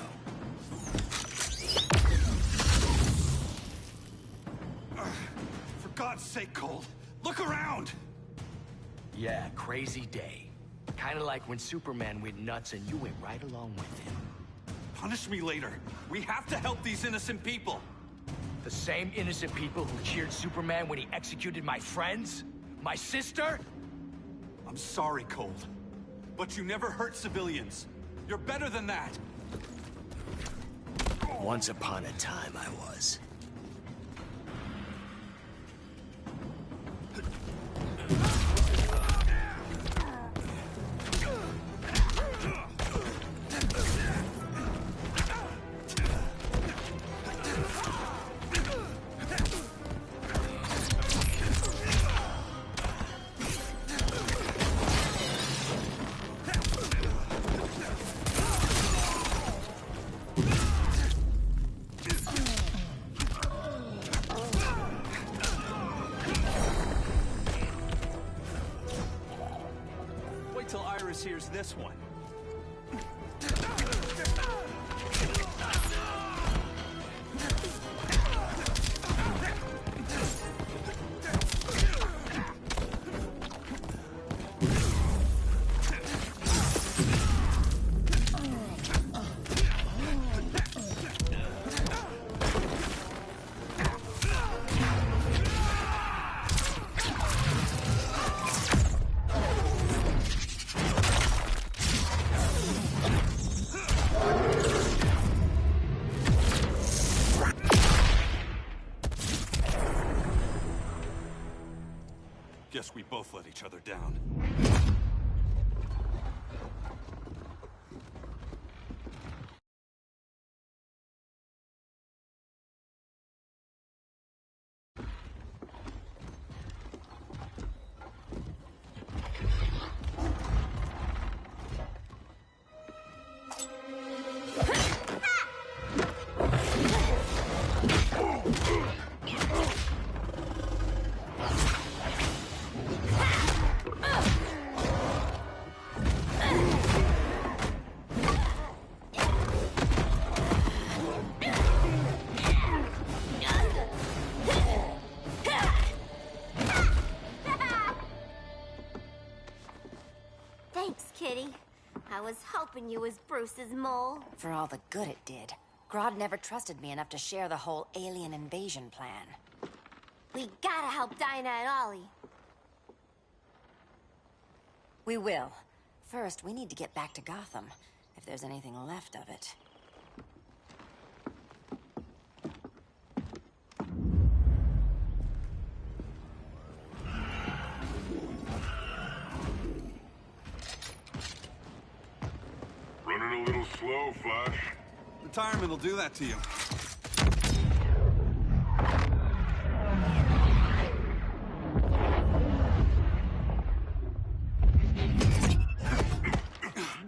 For God's sake, Cole, look around! Yeah, crazy day. Kinda like when Superman went nuts and you went right along with him. Punish me later. We have to help these innocent people. The same innocent people who cheered Superman when he executed my friends? My sister? I'm sorry, Cole. But you never hurt civilians. You're better than that. Once upon a time, I was. Here's this one. Guess we both let each other down. Thanks, Kitty. I was hoping you was Bruce's mole. For all the good it did. Grodd never trusted me enough to share the whole alien invasion plan. We gotta help Dinah and Ollie. We will. First, we need to get back to Gotham, if there's anything left of it. Running a little slow, Flash. Retirement will do that to you.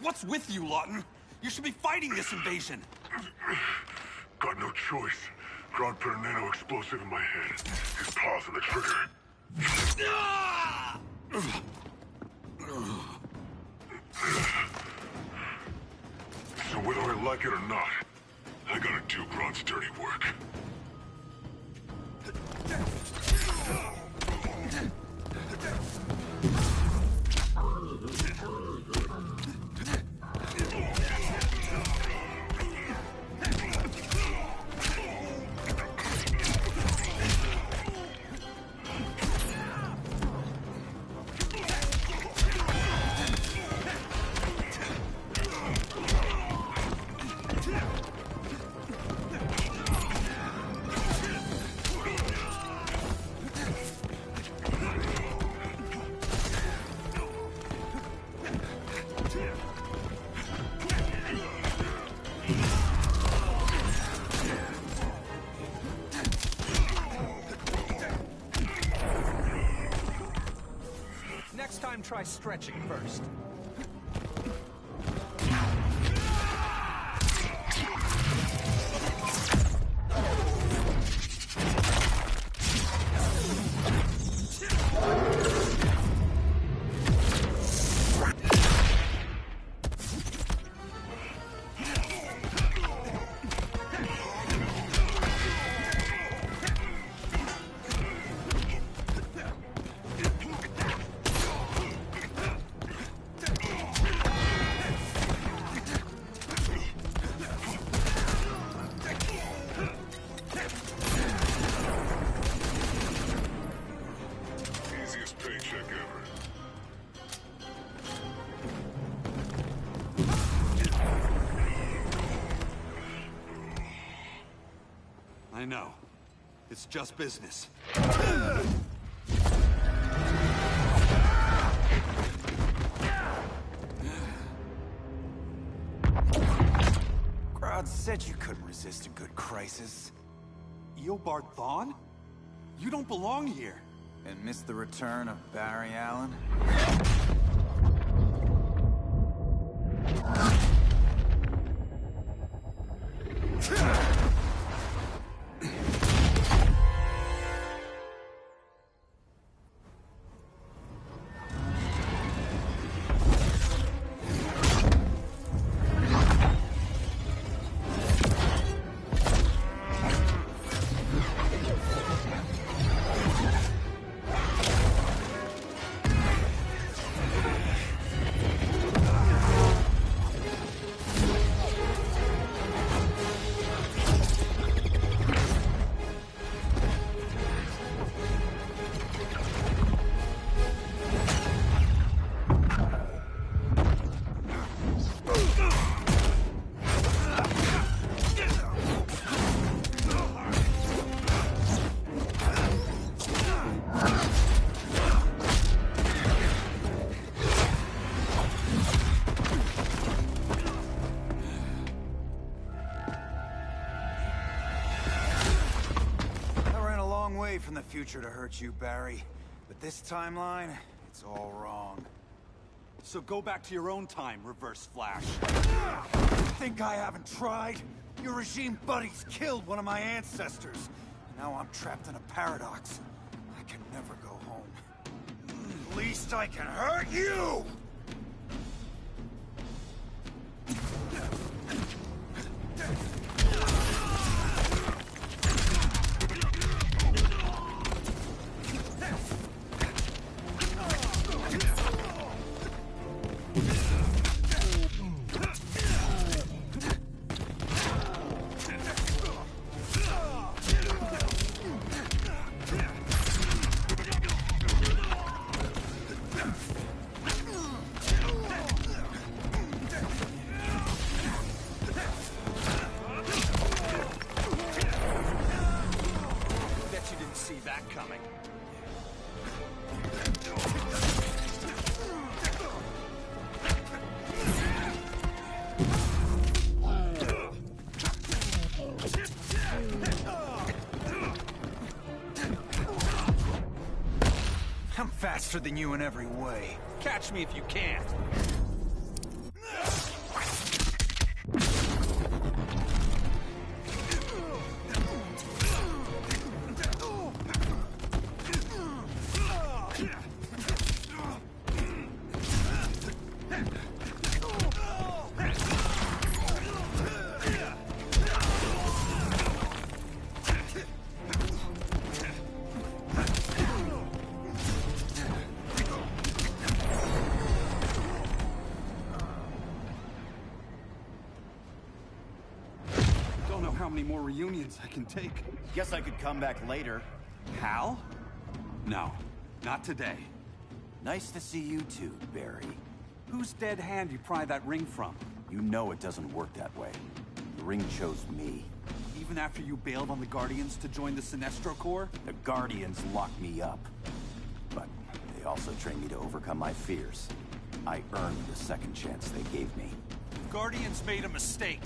What's with you, Lawton? You should be fighting this invasion. Got no choice. Grodd put a nano explosive in my head. His paws on the trigger. So whether I like it or not, I gotta do Grodd's dirty work. Next time, try stretching first. Easiest paycheck ever. I know. It's just business. Grodd said you couldn't resist a good crisis. Eobard Thawne? You don't belong here. And miss the return of Barry Allen? From the future to hurt you, Barry. But this timeline, it's all wrong. So go back to your own time, Reverse Flash. Think I haven't tried? Your regime buddies killed one of my ancestors. Now I'm trapped in a paradox. I can never go home. At least I can hurt you! closer than you in every way. Catch me if you can. Don't know how many more reunions I can take. Guess I could come back later. Hal? No, not today. Nice to see you too, Barry. Whose dead hand you pry that ring from? You know it doesn't work that way. The ring chose me. Even after you bailed on the Guardians to join the Sinestro Corps? The Guardians locked me up. But they also trained me to overcome my fears. I earned the second chance they gave me. Guardians made a mistake.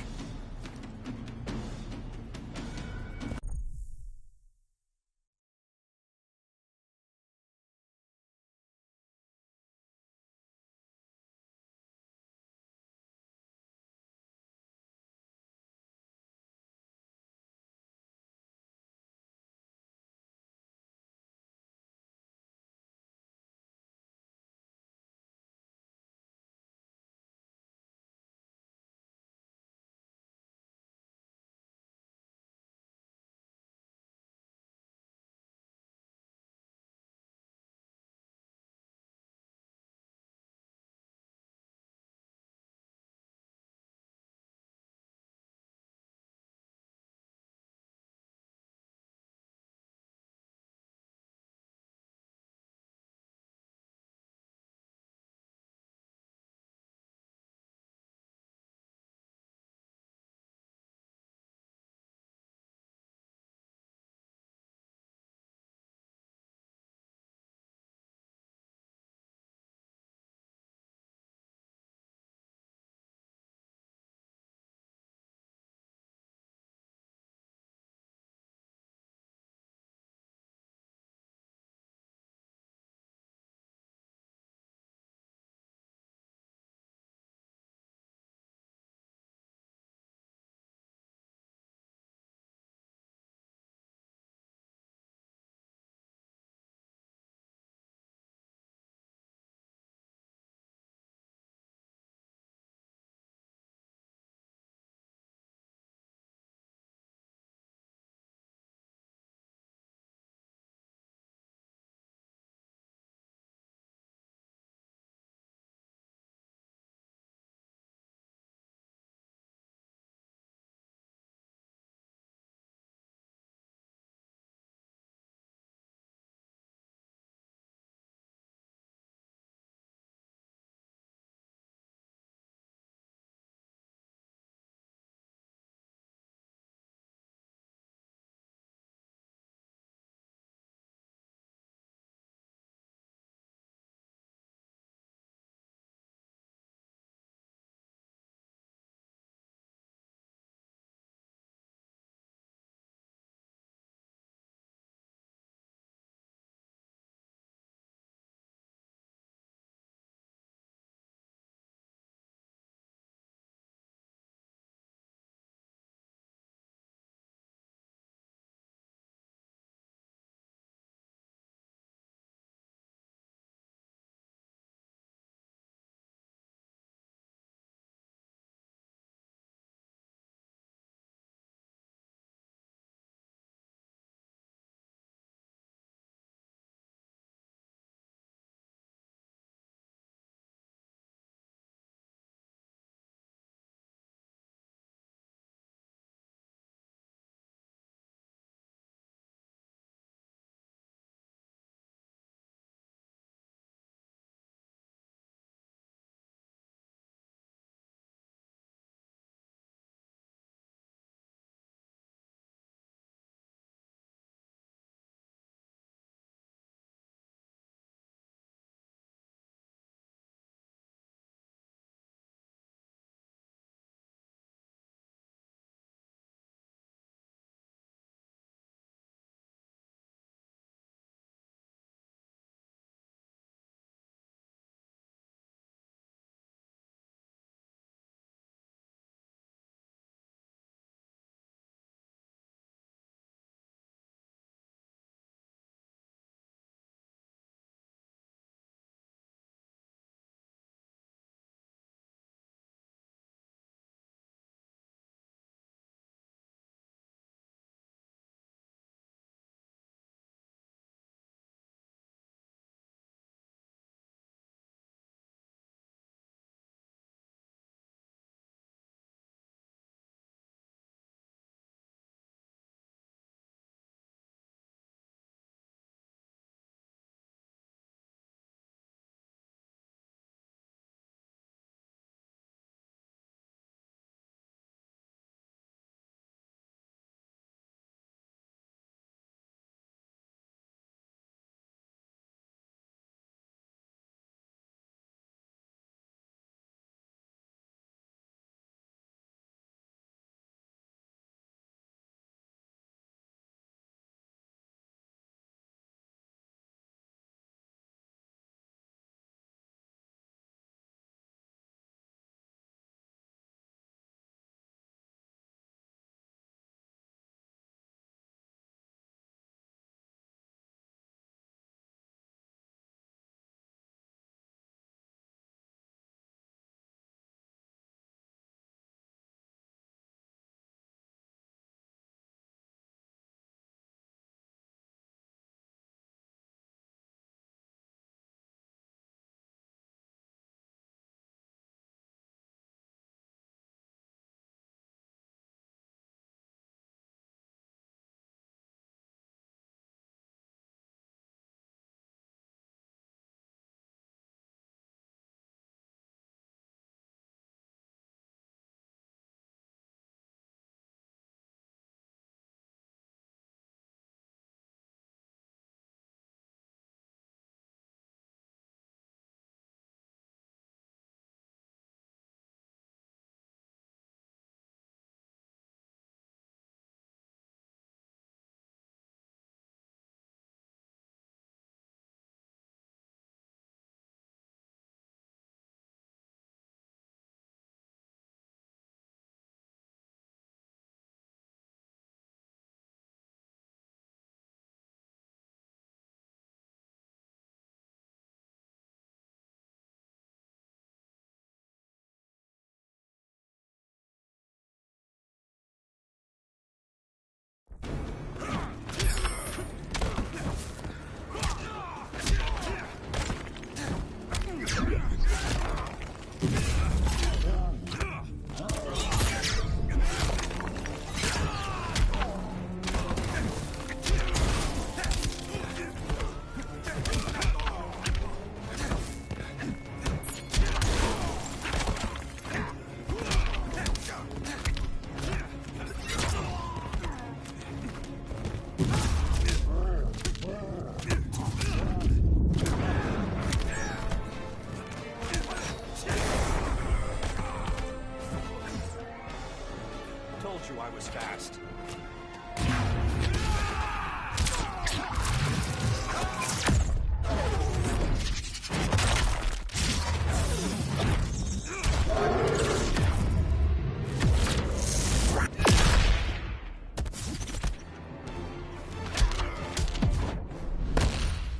told you I was fast.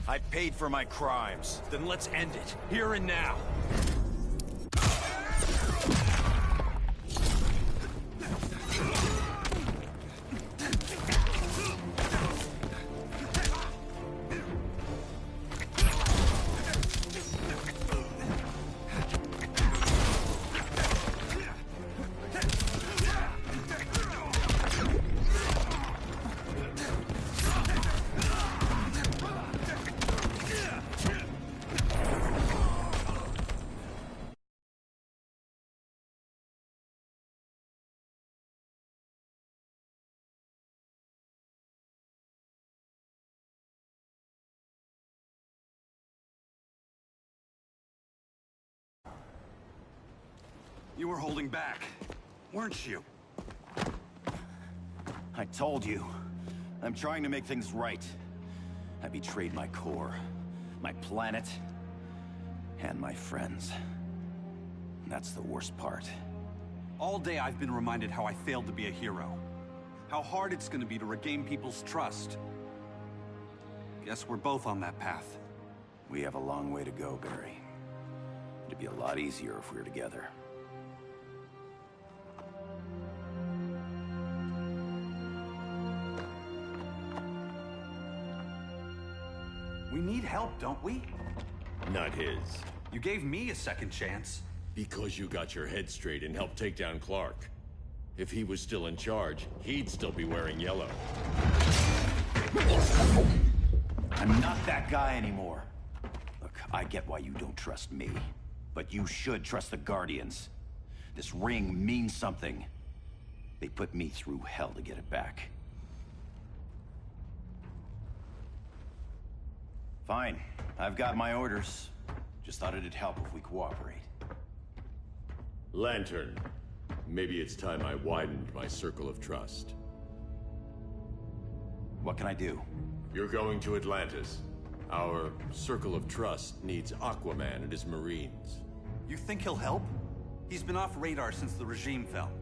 I paid for my crimes. Then let's end it, here and now. You were holding back, weren't you? I told you. I'm trying to make things right. I betrayed my core, my planet, and my friends. That's the worst part. All day I've been reminded how I failed to be a hero. How hard it's gonna be to regain people's trust. Guess we're both on that path. We have a long way to go, Barry. It'd be a lot easier if we were together. We need help, don't we? Not his. You gave me a second chance. Because you got your head straight and helped take down Clark. If he was still in charge, he'd still be wearing yellow. I'm not that guy anymore. Look, I get why you don't trust me. But you should trust the Guardians. This ring means something. They put me through hell to get it back. Fine. I've got my orders. Just thought it'd help if we cooperate. Lantern. Maybe it's time I widened my circle of trust. What can I do? You're going to Atlantis. Our circle of trust needs Aquaman and his Marines. You think he'll help? He's been off radar since the regime fell.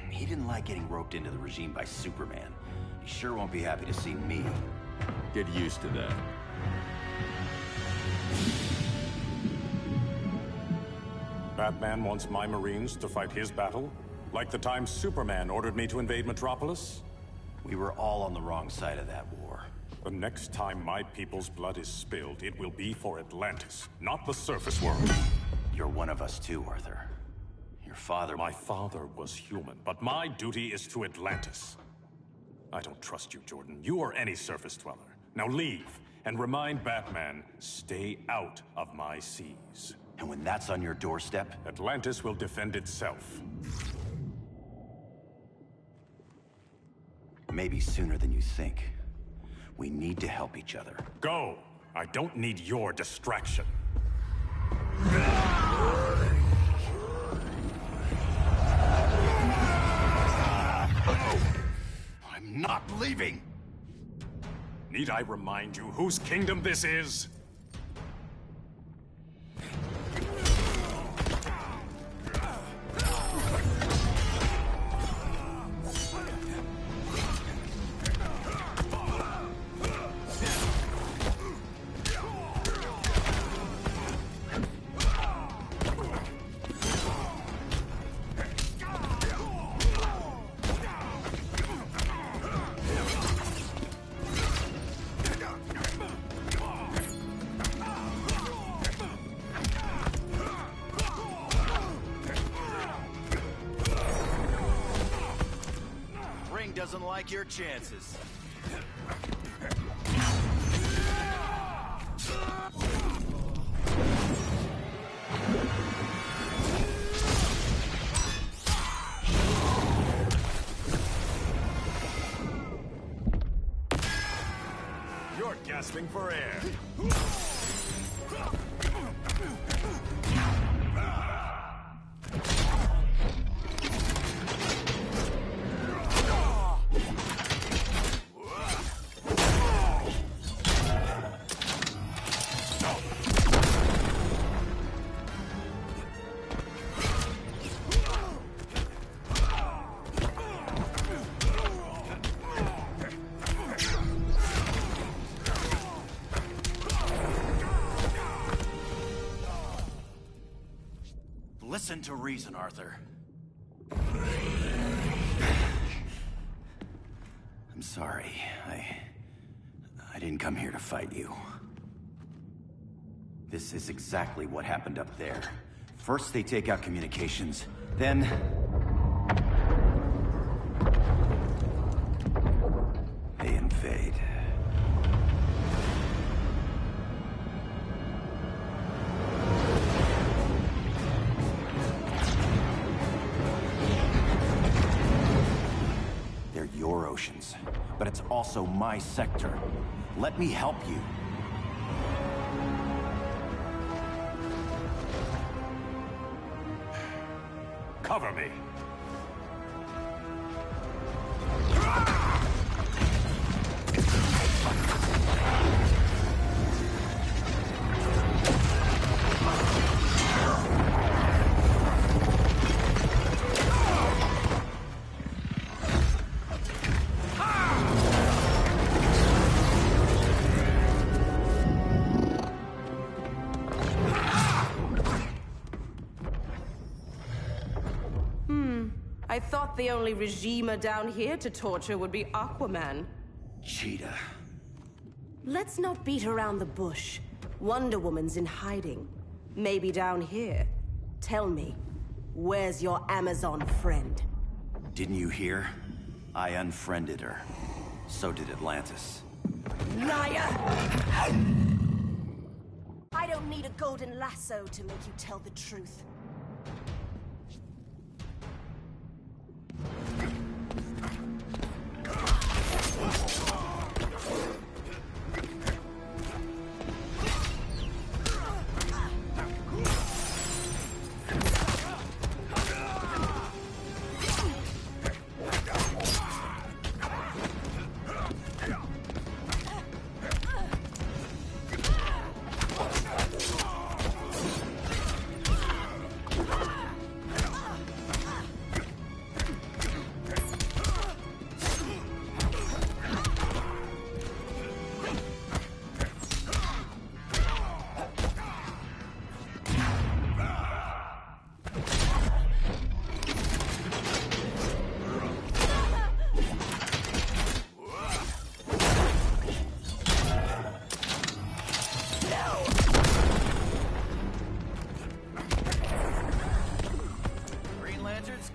He didn't like getting roped into the regime by Superman. He sure won't be happy to see me. Get used to that. Batman wants my Marines to fight his battle? Like the time Superman ordered me to invade Metropolis? We were all on the wrong side of that war. The next time my people's blood is spilled, it will be for Atlantis, not the surface world. You're one of us too, Arthur. Your father... My father was human, but my duty is to Atlantis. I don't trust you, Jordan. You or any surface dweller. Now leave, and remind Batman, stay out of my seas. And when that's on your doorstep? Atlantis will defend itself. Maybe sooner than you think. We need to help each other. Go! I don't need your distraction. I'm not leaving! Need I remind you whose kingdom this is? Doesn't like your chances. You're gasping for air. Listen to reason, Arthur. I'm sorry. I didn't come here to fight you. This is exactly what happened up there. First they take out communications, then... they invade. They're your oceans, but it's also my sector. Let me help you. Cover me. I thought the only regimer down here to torture would be Aquaman. Cheetah. Let's not beat around the bush. Wonder Woman's in hiding. Maybe down here. Tell me, where's your Amazon friend? Didn't you hear? I unfriended her. So did Atlantis. Liar! I don't need a golden lasso to make you tell the truth.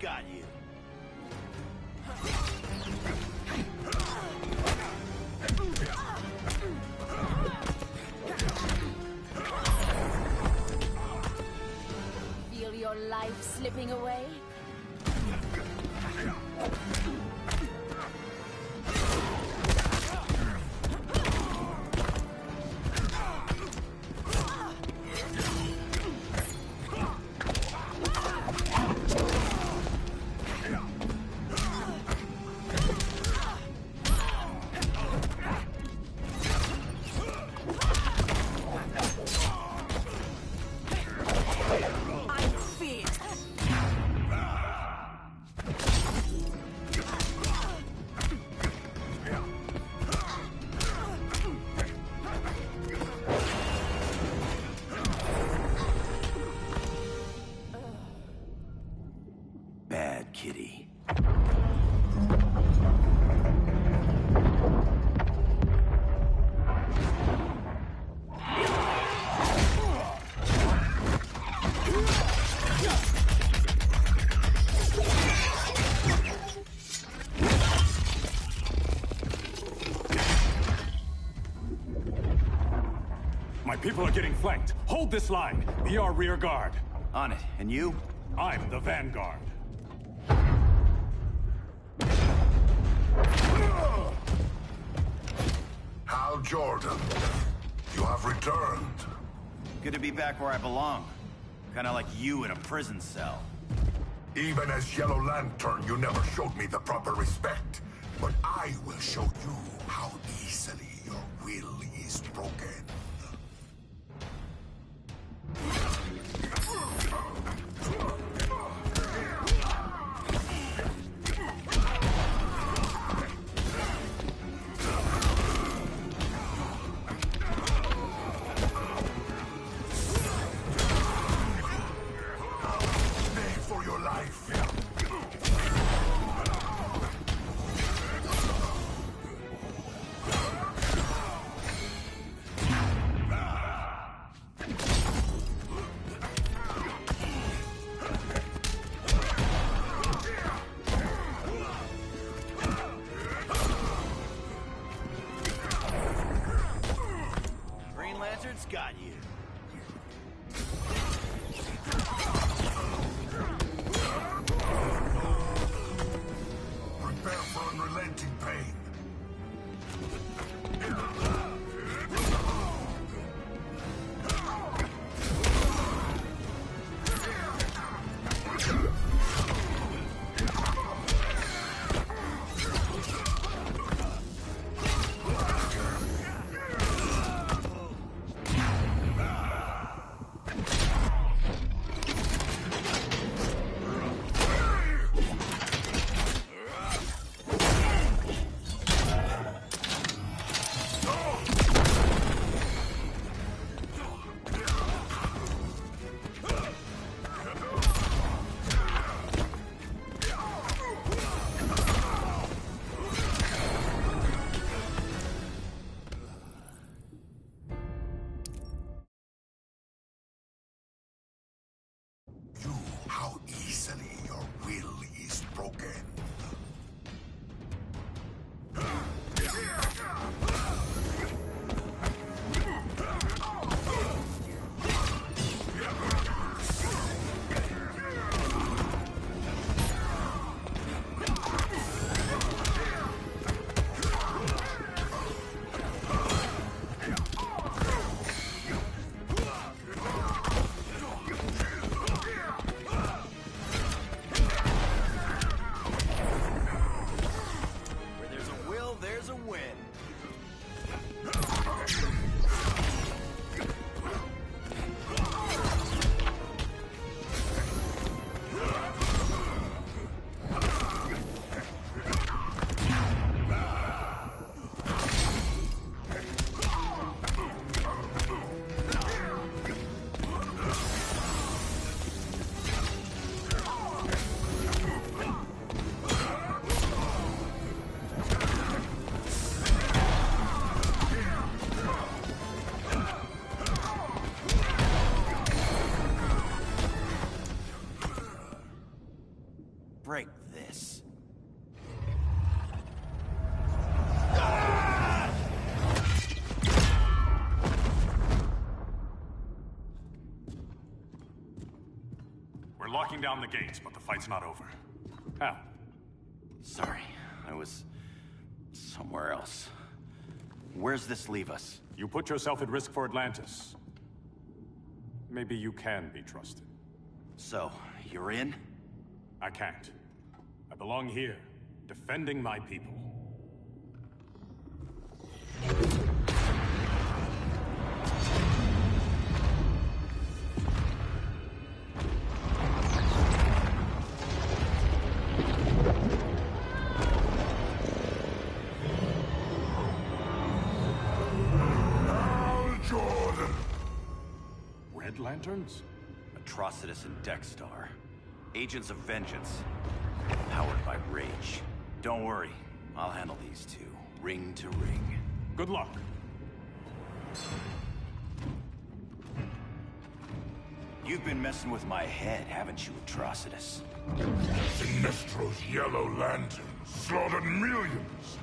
Got you. Feel your life slipping away? Bad kitty. My people are getting flanked. Hold this line. Be our rear guard. On it. And you? I'm the vanguard. Hal Jordan, you have returned. Good to be back where I belong. Kinda like you in a prison cell. Even as Yellow Lantern, you never showed me the proper respect. But I will show you how easily your will is broken. unrelenting pain. How easily your will is broken. Break this. We're locking down the gates, but the fight's not over. How? Sorry, I was somewhere else. Where's this leave us? You put yourself at risk for Atlantis. Maybe you can be trusted. So, you're in? I can't. I belong here, defending my people. Jordan! Red Lanterns? Atrocitus and Dexstar. Agents of Vengeance. Powered by rage. Don't worry, I'll handle these two, ring to ring. Good luck. You've been messing with my head, haven't you, Atrocitus? Sinestro's Yellow Lanterns slaughtered millions,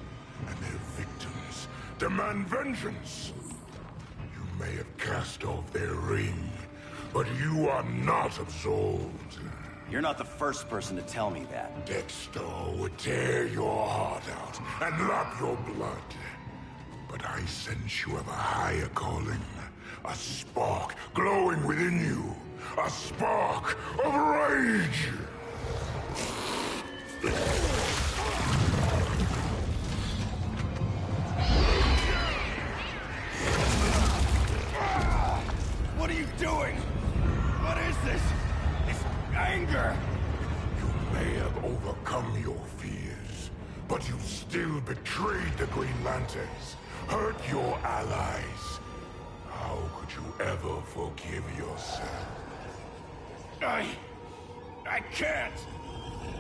and their victims demand vengeance. You may have cast off their ring, but you are not absolved. You're not the first person to tell me that. Dexter would tear your heart out and lap your blood. But I sense you have a higher calling. A spark glowing within you. A spark of rage! What are you doing? What is this? It's anger! You may have overcome your fears, but you still betrayed the Green Lanterns, hurt your allies. How could you ever forgive yourself? I can't!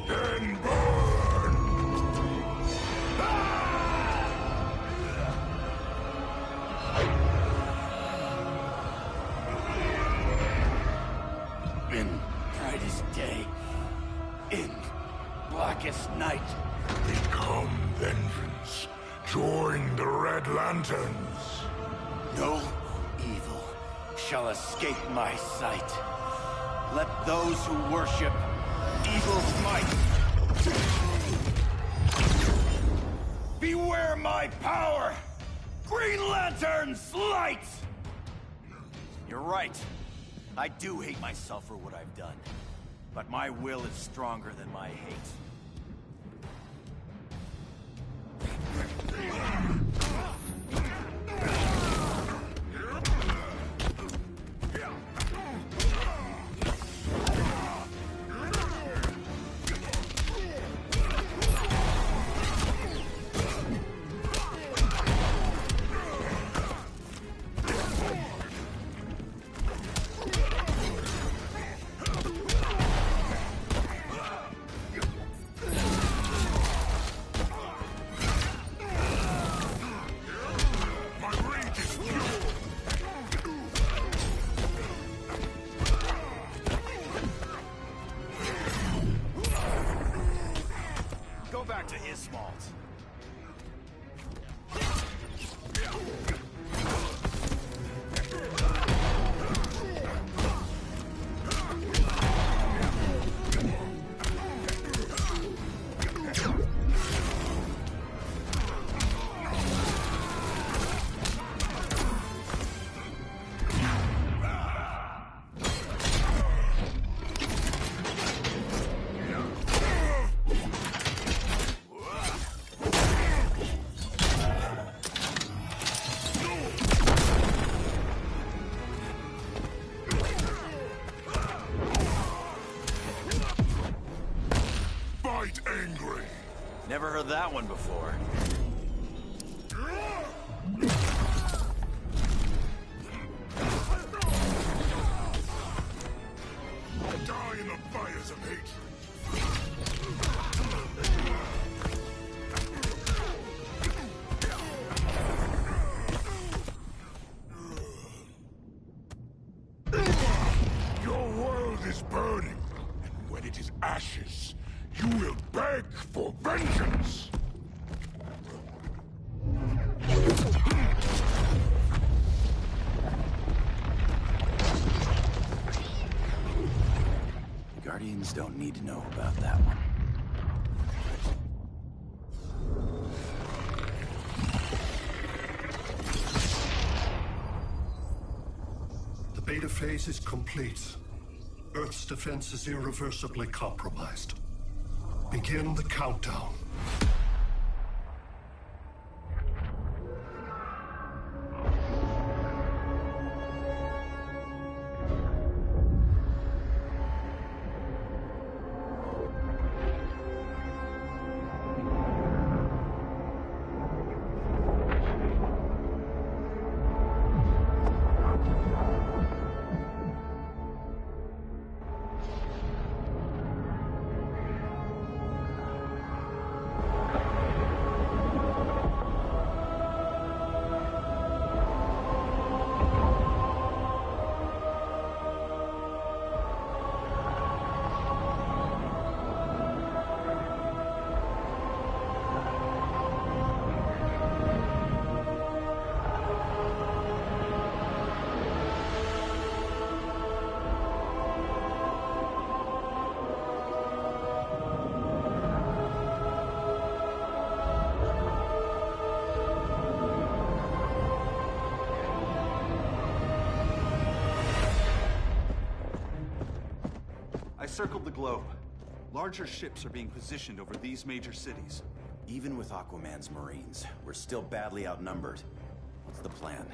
Then burn! In brightest day, in blackest night. Become vengeance. Join the Red Lanterns. No evil shall escape my sight. Let those who worship evil's might my power! Green Lantern's light! You're right. I do hate myself for what I've done. But my will is stronger than my hate. Never heard that one before. Die in the fires of hatred. Your world is burning, and when it is ashes, you will beg for vengeance! Guardians don't need to know about that one. The beta phase is complete. Earth's defense is irreversibly compromised. Begin the countdown. I circled the globe. Larger ships are being positioned over these major cities. Even with Aquaman's Marines, we're still badly outnumbered. What's the plan?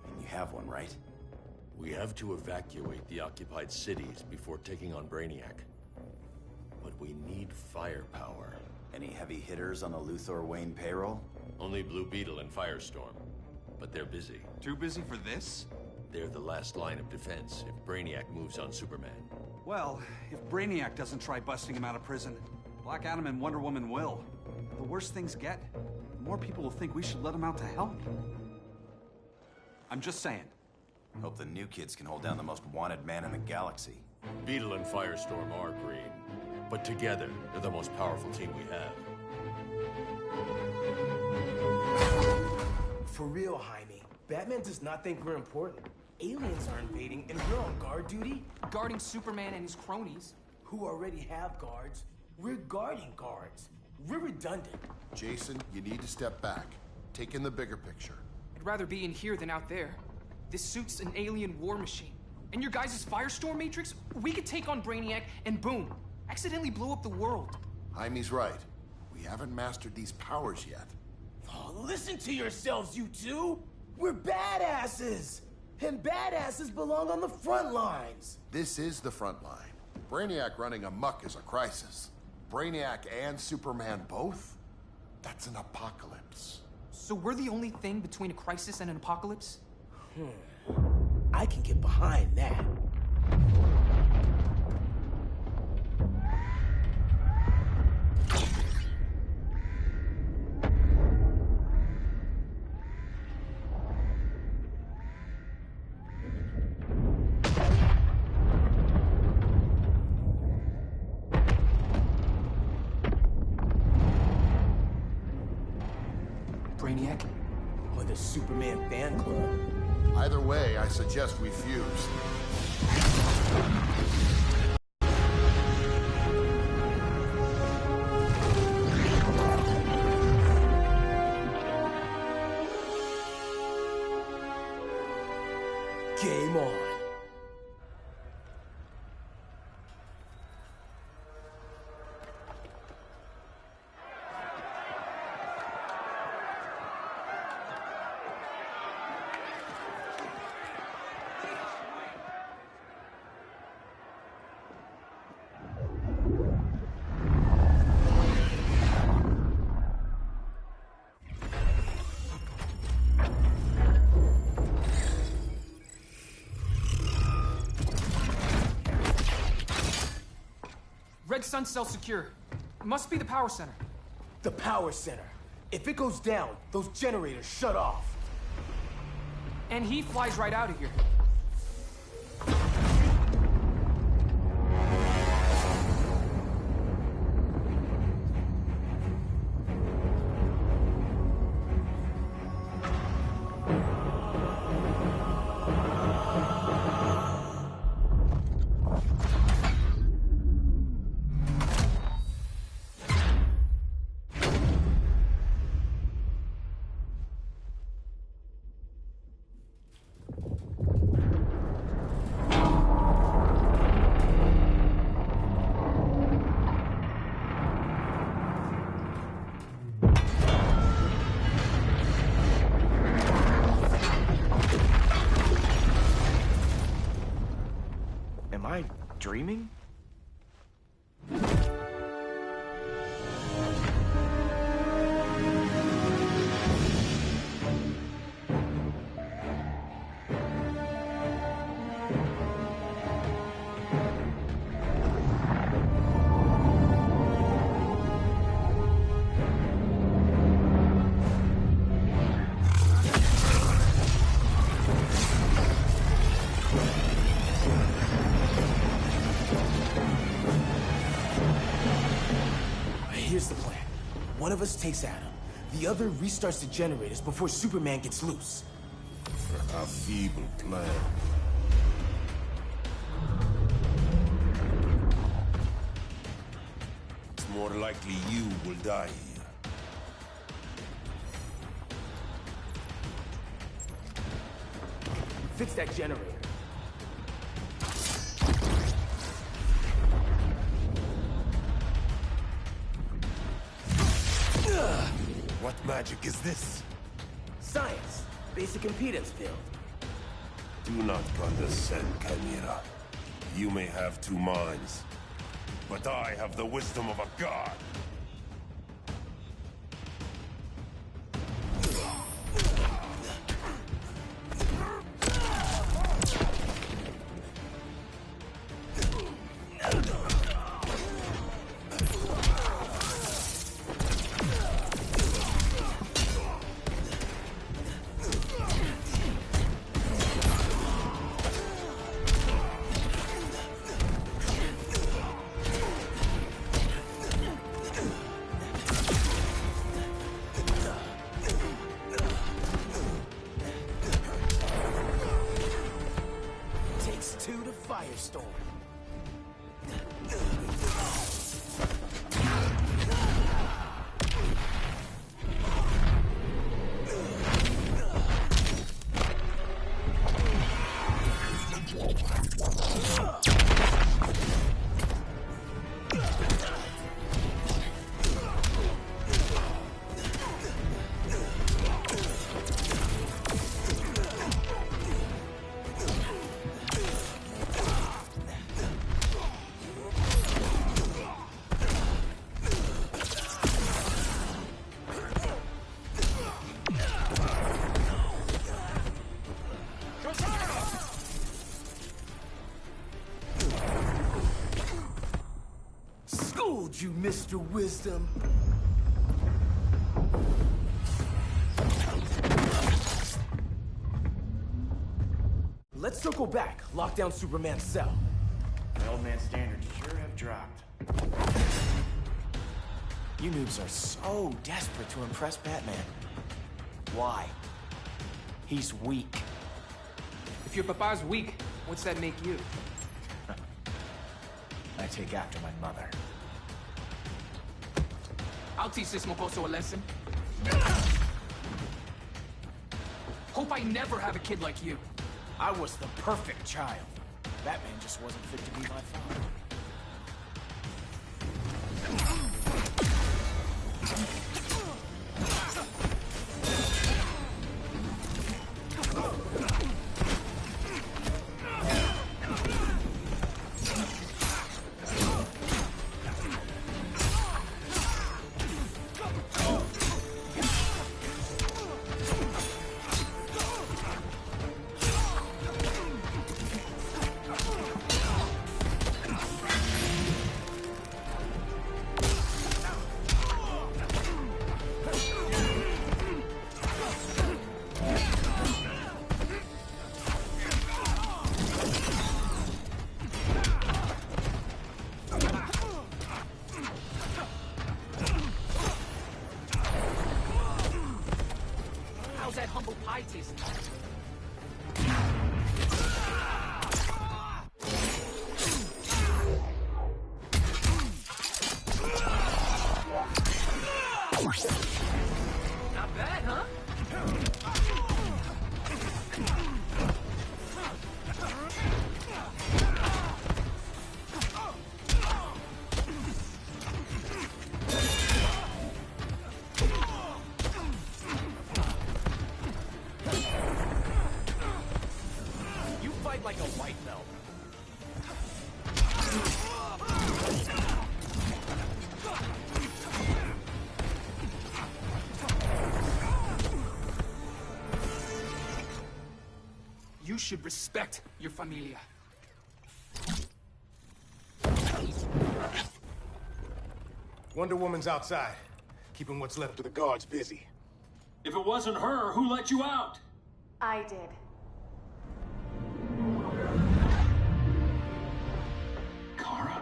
And you have one, right? We have to evacuate the occupied cities before taking on Brainiac. But we need firepower. Any heavy hitters on the Luthor Wayne payroll? Only Blue Beetle and Firestorm. But they're busy. Too busy for this? They're the last line of defense if Brainiac moves on Superman. Well, if Brainiac doesn't try busting him out of prison, Black Adam and Wonder Woman will. The worse things get, the more people will think we should let him out to help. I'm just saying. Hope the new kids can hold down the most wanted man in the galaxy. Beetle and Firestorm are green, but together, they're the most powerful team we have. For real, Jaime, Batman does not think we're important. Aliens are invading, and we're on guard duty? Guarding Superman and his cronies. Who already have guards. We're guarding guards. We're redundant. Jason, you need to step back. Take in the bigger picture. I'd rather be in here than out there. This suit's an alien war machine. And your guys' Firestorm Matrix, we could take on Brainiac and boom, accidentally blow up the world. Jaime's right. We haven't mastered these powers yet. Oh, listen to yourselves, you two! We're badasses! And badasses belong on the front lines! This is the front line. Brainiac running amok is a crisis. Brainiac and Superman both? That's an apocalypse. So we're the only thing between a crisis and an apocalypse? I can get behind that. Brainiac? Or the Superman fan club? Either way, I suggest we fuse. Game on. Red Sun cell secure. Must be the power center. The power center. If it goes down, those generators shut off. And he flies right out of here. Am I dreaming? Here's the plan. One of us takes Adam. The other restarts the generators before Superman gets loose. A feeble plan. It's more likely you will die here. Fix that generator. What magic is this? Science. Basic impedance field. Do not condescend, Chimera. You may have two minds, but I have the wisdom of a god. you, Mr. Wisdom. Let's circle back, lock down Superman's cell. The old man's standards sure have dropped. You noobs are so desperate to impress Batman. Why? He's weak. If your papa's weak, what's that make you? I take after my mother. I'll teach this mocoso a lesson. Hope I never have a kid like you. I was the perfect child. Batman just wasn't fit to be my father. How's that humble pie taste? Not bad, huh? You fight like a white belt. You should respect your familia. Wonder Woman's outside, keeping what's left of the guards busy. If it wasn't her, who let you out? I did. Kara?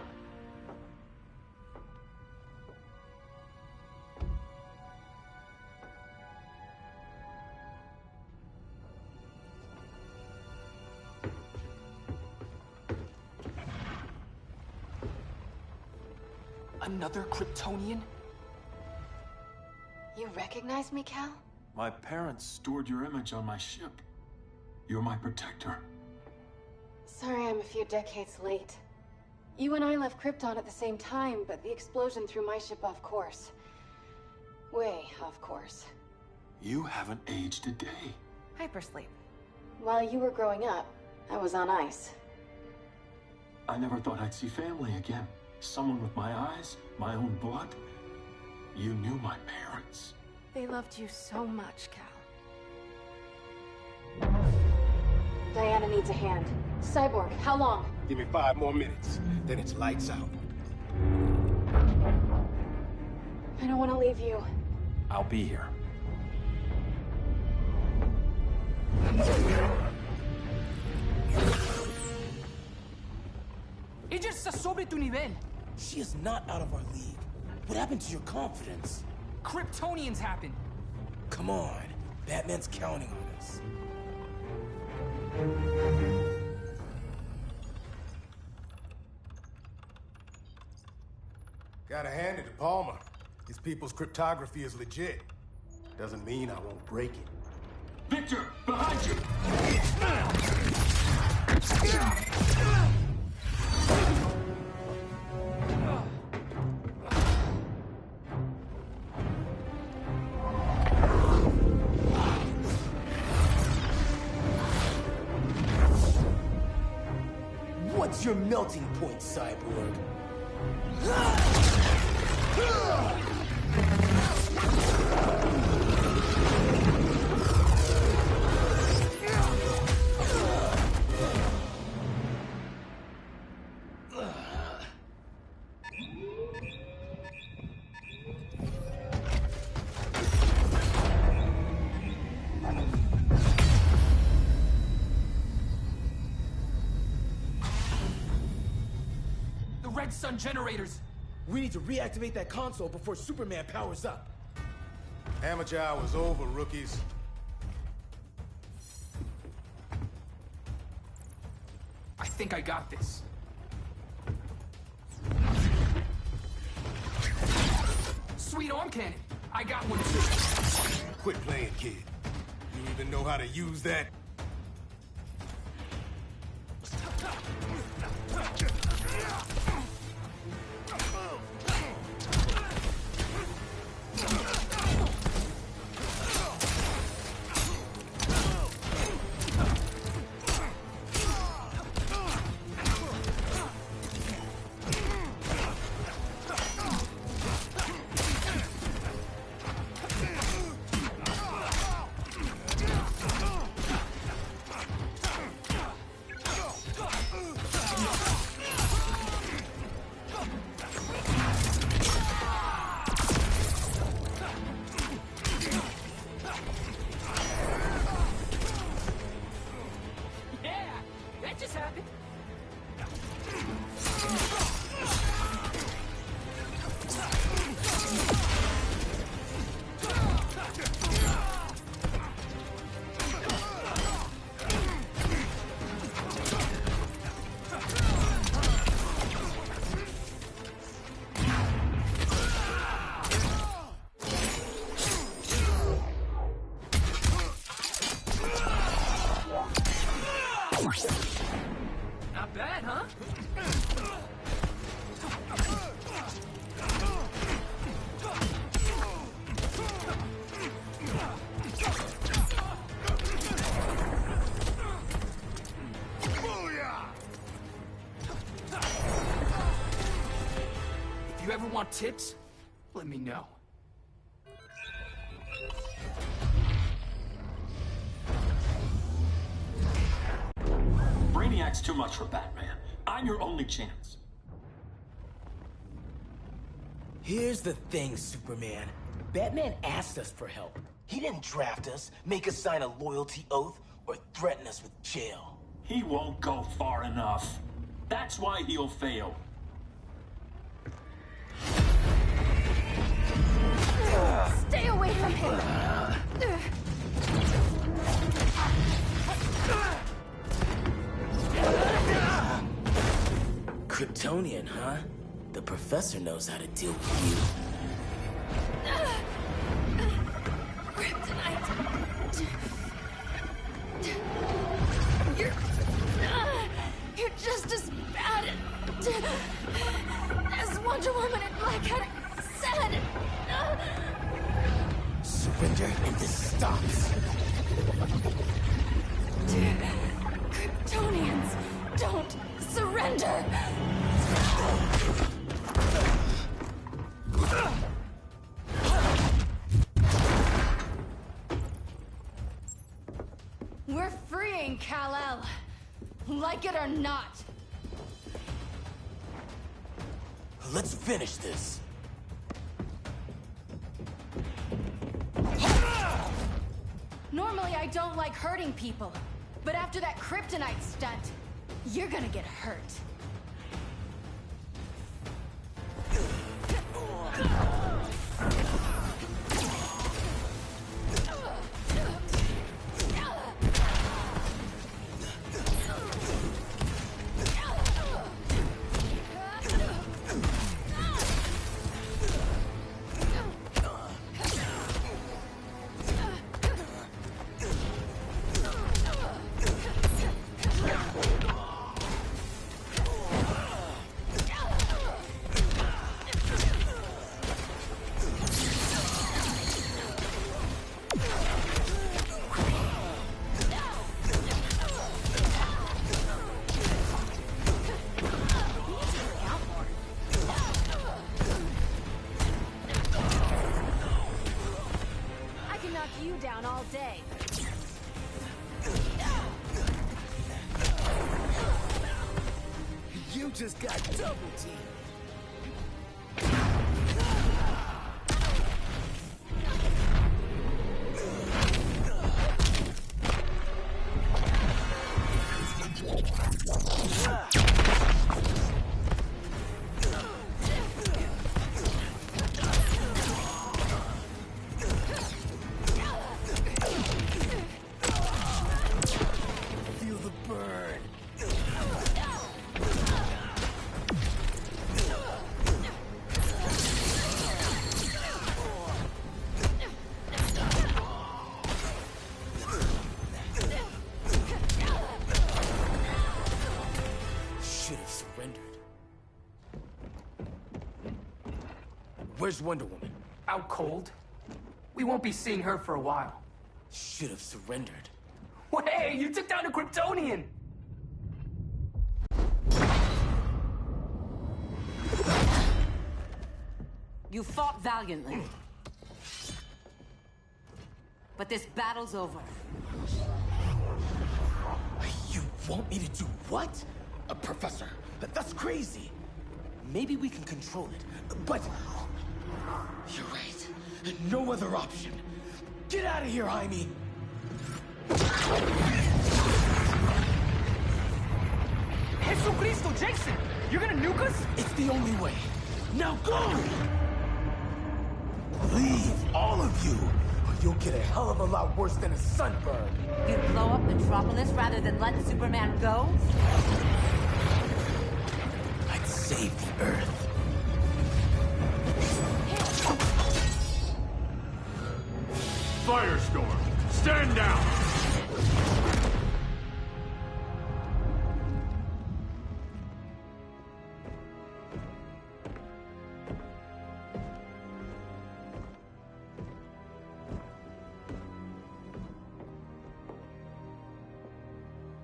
Another Kryptonian? You recognize me, Cal? My parents stored your image on my ship. You're my protector. Sorry I'm a few decades late. You and I left Krypton at the same time, but the explosion threw my ship off course. Way off course. You haven't aged a day. Hypersleep. While you were growing up, I was on ice. I never thought I'd see family again. Someone with my eyes, my own blood. You knew my parents. They loved you so much, Cal. Diana needs a hand. Cyborg, how long? Give me 5 more minutes, then it's lights out. I don't want to leave you. I'll be here. Ella está sobre tu nivel. She is not out of our league. What happened to your confidence? Kryptonians happen. Come on. Batman's counting on us. Gotta hand it to Palmer. His people's cryptography is legit. Doesn't mean I won't break it. Victor, behind you! What's your melting point, Cyborg? generators. We need to reactivate that console before Superman powers up. Amateur hour's over, rookies. I think I got this. Sweet arm cannon. I got one too. Quit playing, kid. You even know how to use that? Not bad, huh? If you ever want tips, let me know. Brainiac's too much for Batman. I'm your only chance. Here's the thing, Superman. Batman asked us for help. He didn't draft us, make us sign a loyalty oath, or threaten us with jail. He won't go far enough. That's why he'll fail. Stay away from him! Kryptonian, huh? The professor knows how to deal with you. Kryptonite! You're just as bad as Wonder Woman and Black Cat said! Surrender and this stops. Kryptonians, don't surrender! We're freeing Kal-El. Like it or not. Let's finish this. Normally I don't like hurting people, but after that kryptonite stunt, you're gonna get hurt. You down all day. You just got double teamed. Where's Wonder Woman? Out cold. We won't be seeing her for a while. Should have surrendered. Hey, you took down a Kryptonian! You fought valiantly. But this battle's over. You want me to do what? Professor, that's crazy. Maybe we can control it, but... You're right. No other option. Get out of here, Jaime! Jesucristo, Jason! You're gonna nuke us? It's the only way. Now go! Leave, all of you, or you'll get a hell of a lot worse than a sunburn. You'd blow up Metropolis rather than let Superman go? I'd save the Earth. Firestorm, stand down!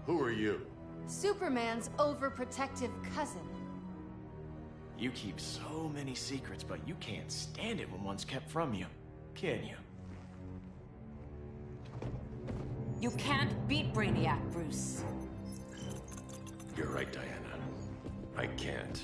Who are you? Superman's overprotective cousin. You keep so many secrets, but you can't stand it when one's kept from you, can you? You can't beat Brainiac, Bruce. You're right, Diana. I can't.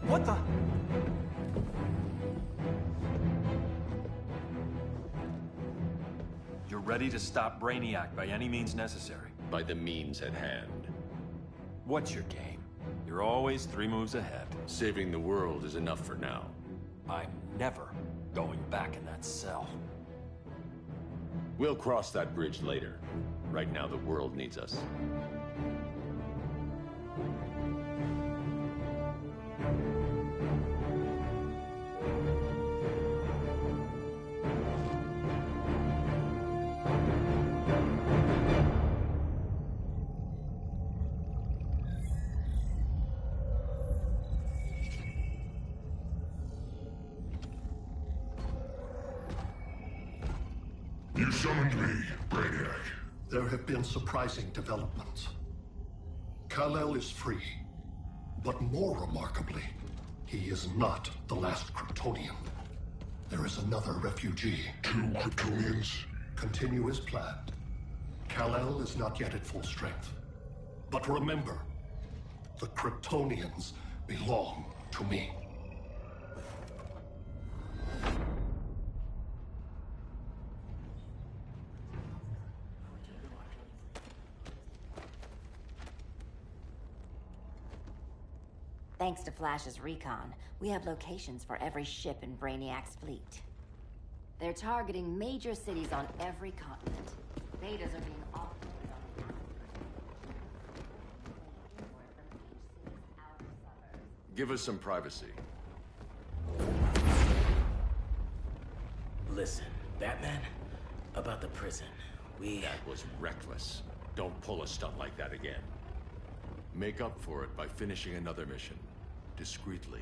What the? You're ready to stop Brainiac by any means necessary. By the means at hand. What's your game? You're always 3 moves ahead. Saving the world is enough for now. I'm never going back in that cell. We'll cross that bridge later. Right now, the world needs us. You summoned me, Brainiac. There have been surprising developments. Kal-El is free, but more remarkably, he is not the last Kryptonian. There is another refugee. 2 Kryptonians? Continue as planned. Kal-El is not yet at full strength. But remember, the Kryptonians belong to me. Thanks to Flash's recon, we have locations for every ship in Brainiac's fleet. They're targeting major cities on every continent. Betas are being offloaded on the Give us some privacy. Listen, Batman, about the prison, That was reckless. Don't pull a stunt like that again. Make up for it by finishing another mission. Discreetly.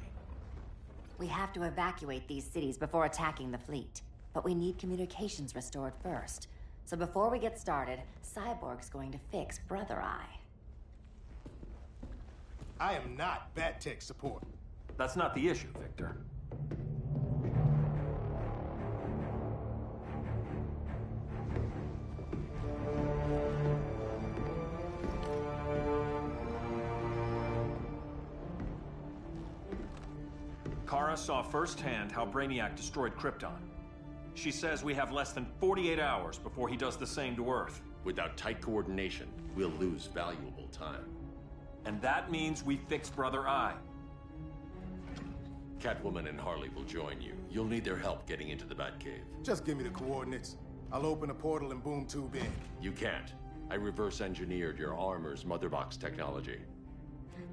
We have to evacuate these cities before attacking the fleet. But we need communications restored first. So before we get started, Cyborg's going to fix Brother Eye. I am not Bat Tech support. That's not the issue, Victor. Kara saw firsthand how Brainiac destroyed Krypton. She says we have less than 48 hours before he does the same to Earth. Without tight coordination, we'll lose valuable time. And that means we fix Brother Eye. Catwoman and Harley will join you. You'll need their help getting into the Batcave. Just give me the coordinates. I'll open a portal and boom tube in. You can't. I reverse engineered your armor's motherbox technology.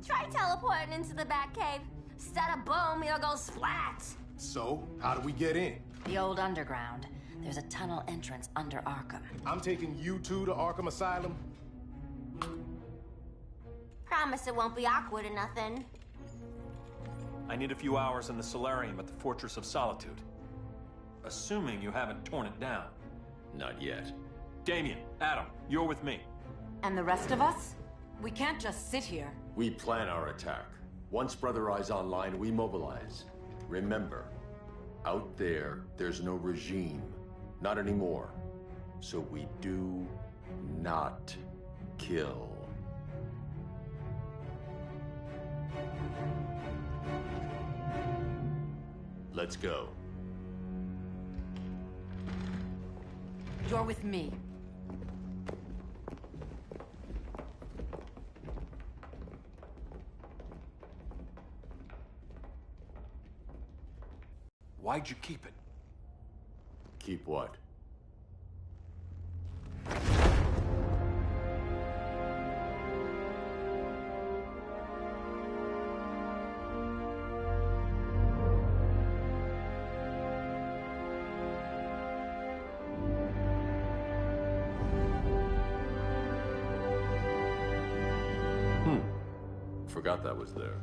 Try teleporting into the Batcave. Instead of boom, you'll go splat. So, how do we get in? The old underground. There's a tunnel entrance under Arkham. I'm taking you two to Arkham Asylum? Promise it won't be awkward or nothing. I need a few hours in the solarium at the Fortress of Solitude. Assuming you haven't torn it down. Not yet. Damien, Adam, you're with me. And the rest of us? We can't just sit here. We plan our attack. Once Brother Eye's online, we mobilize. Remember, out there, there's no regime. Not anymore. So we do not kill. Let's go. You're with me. Why'd you keep it? Keep what? Forgot that was there.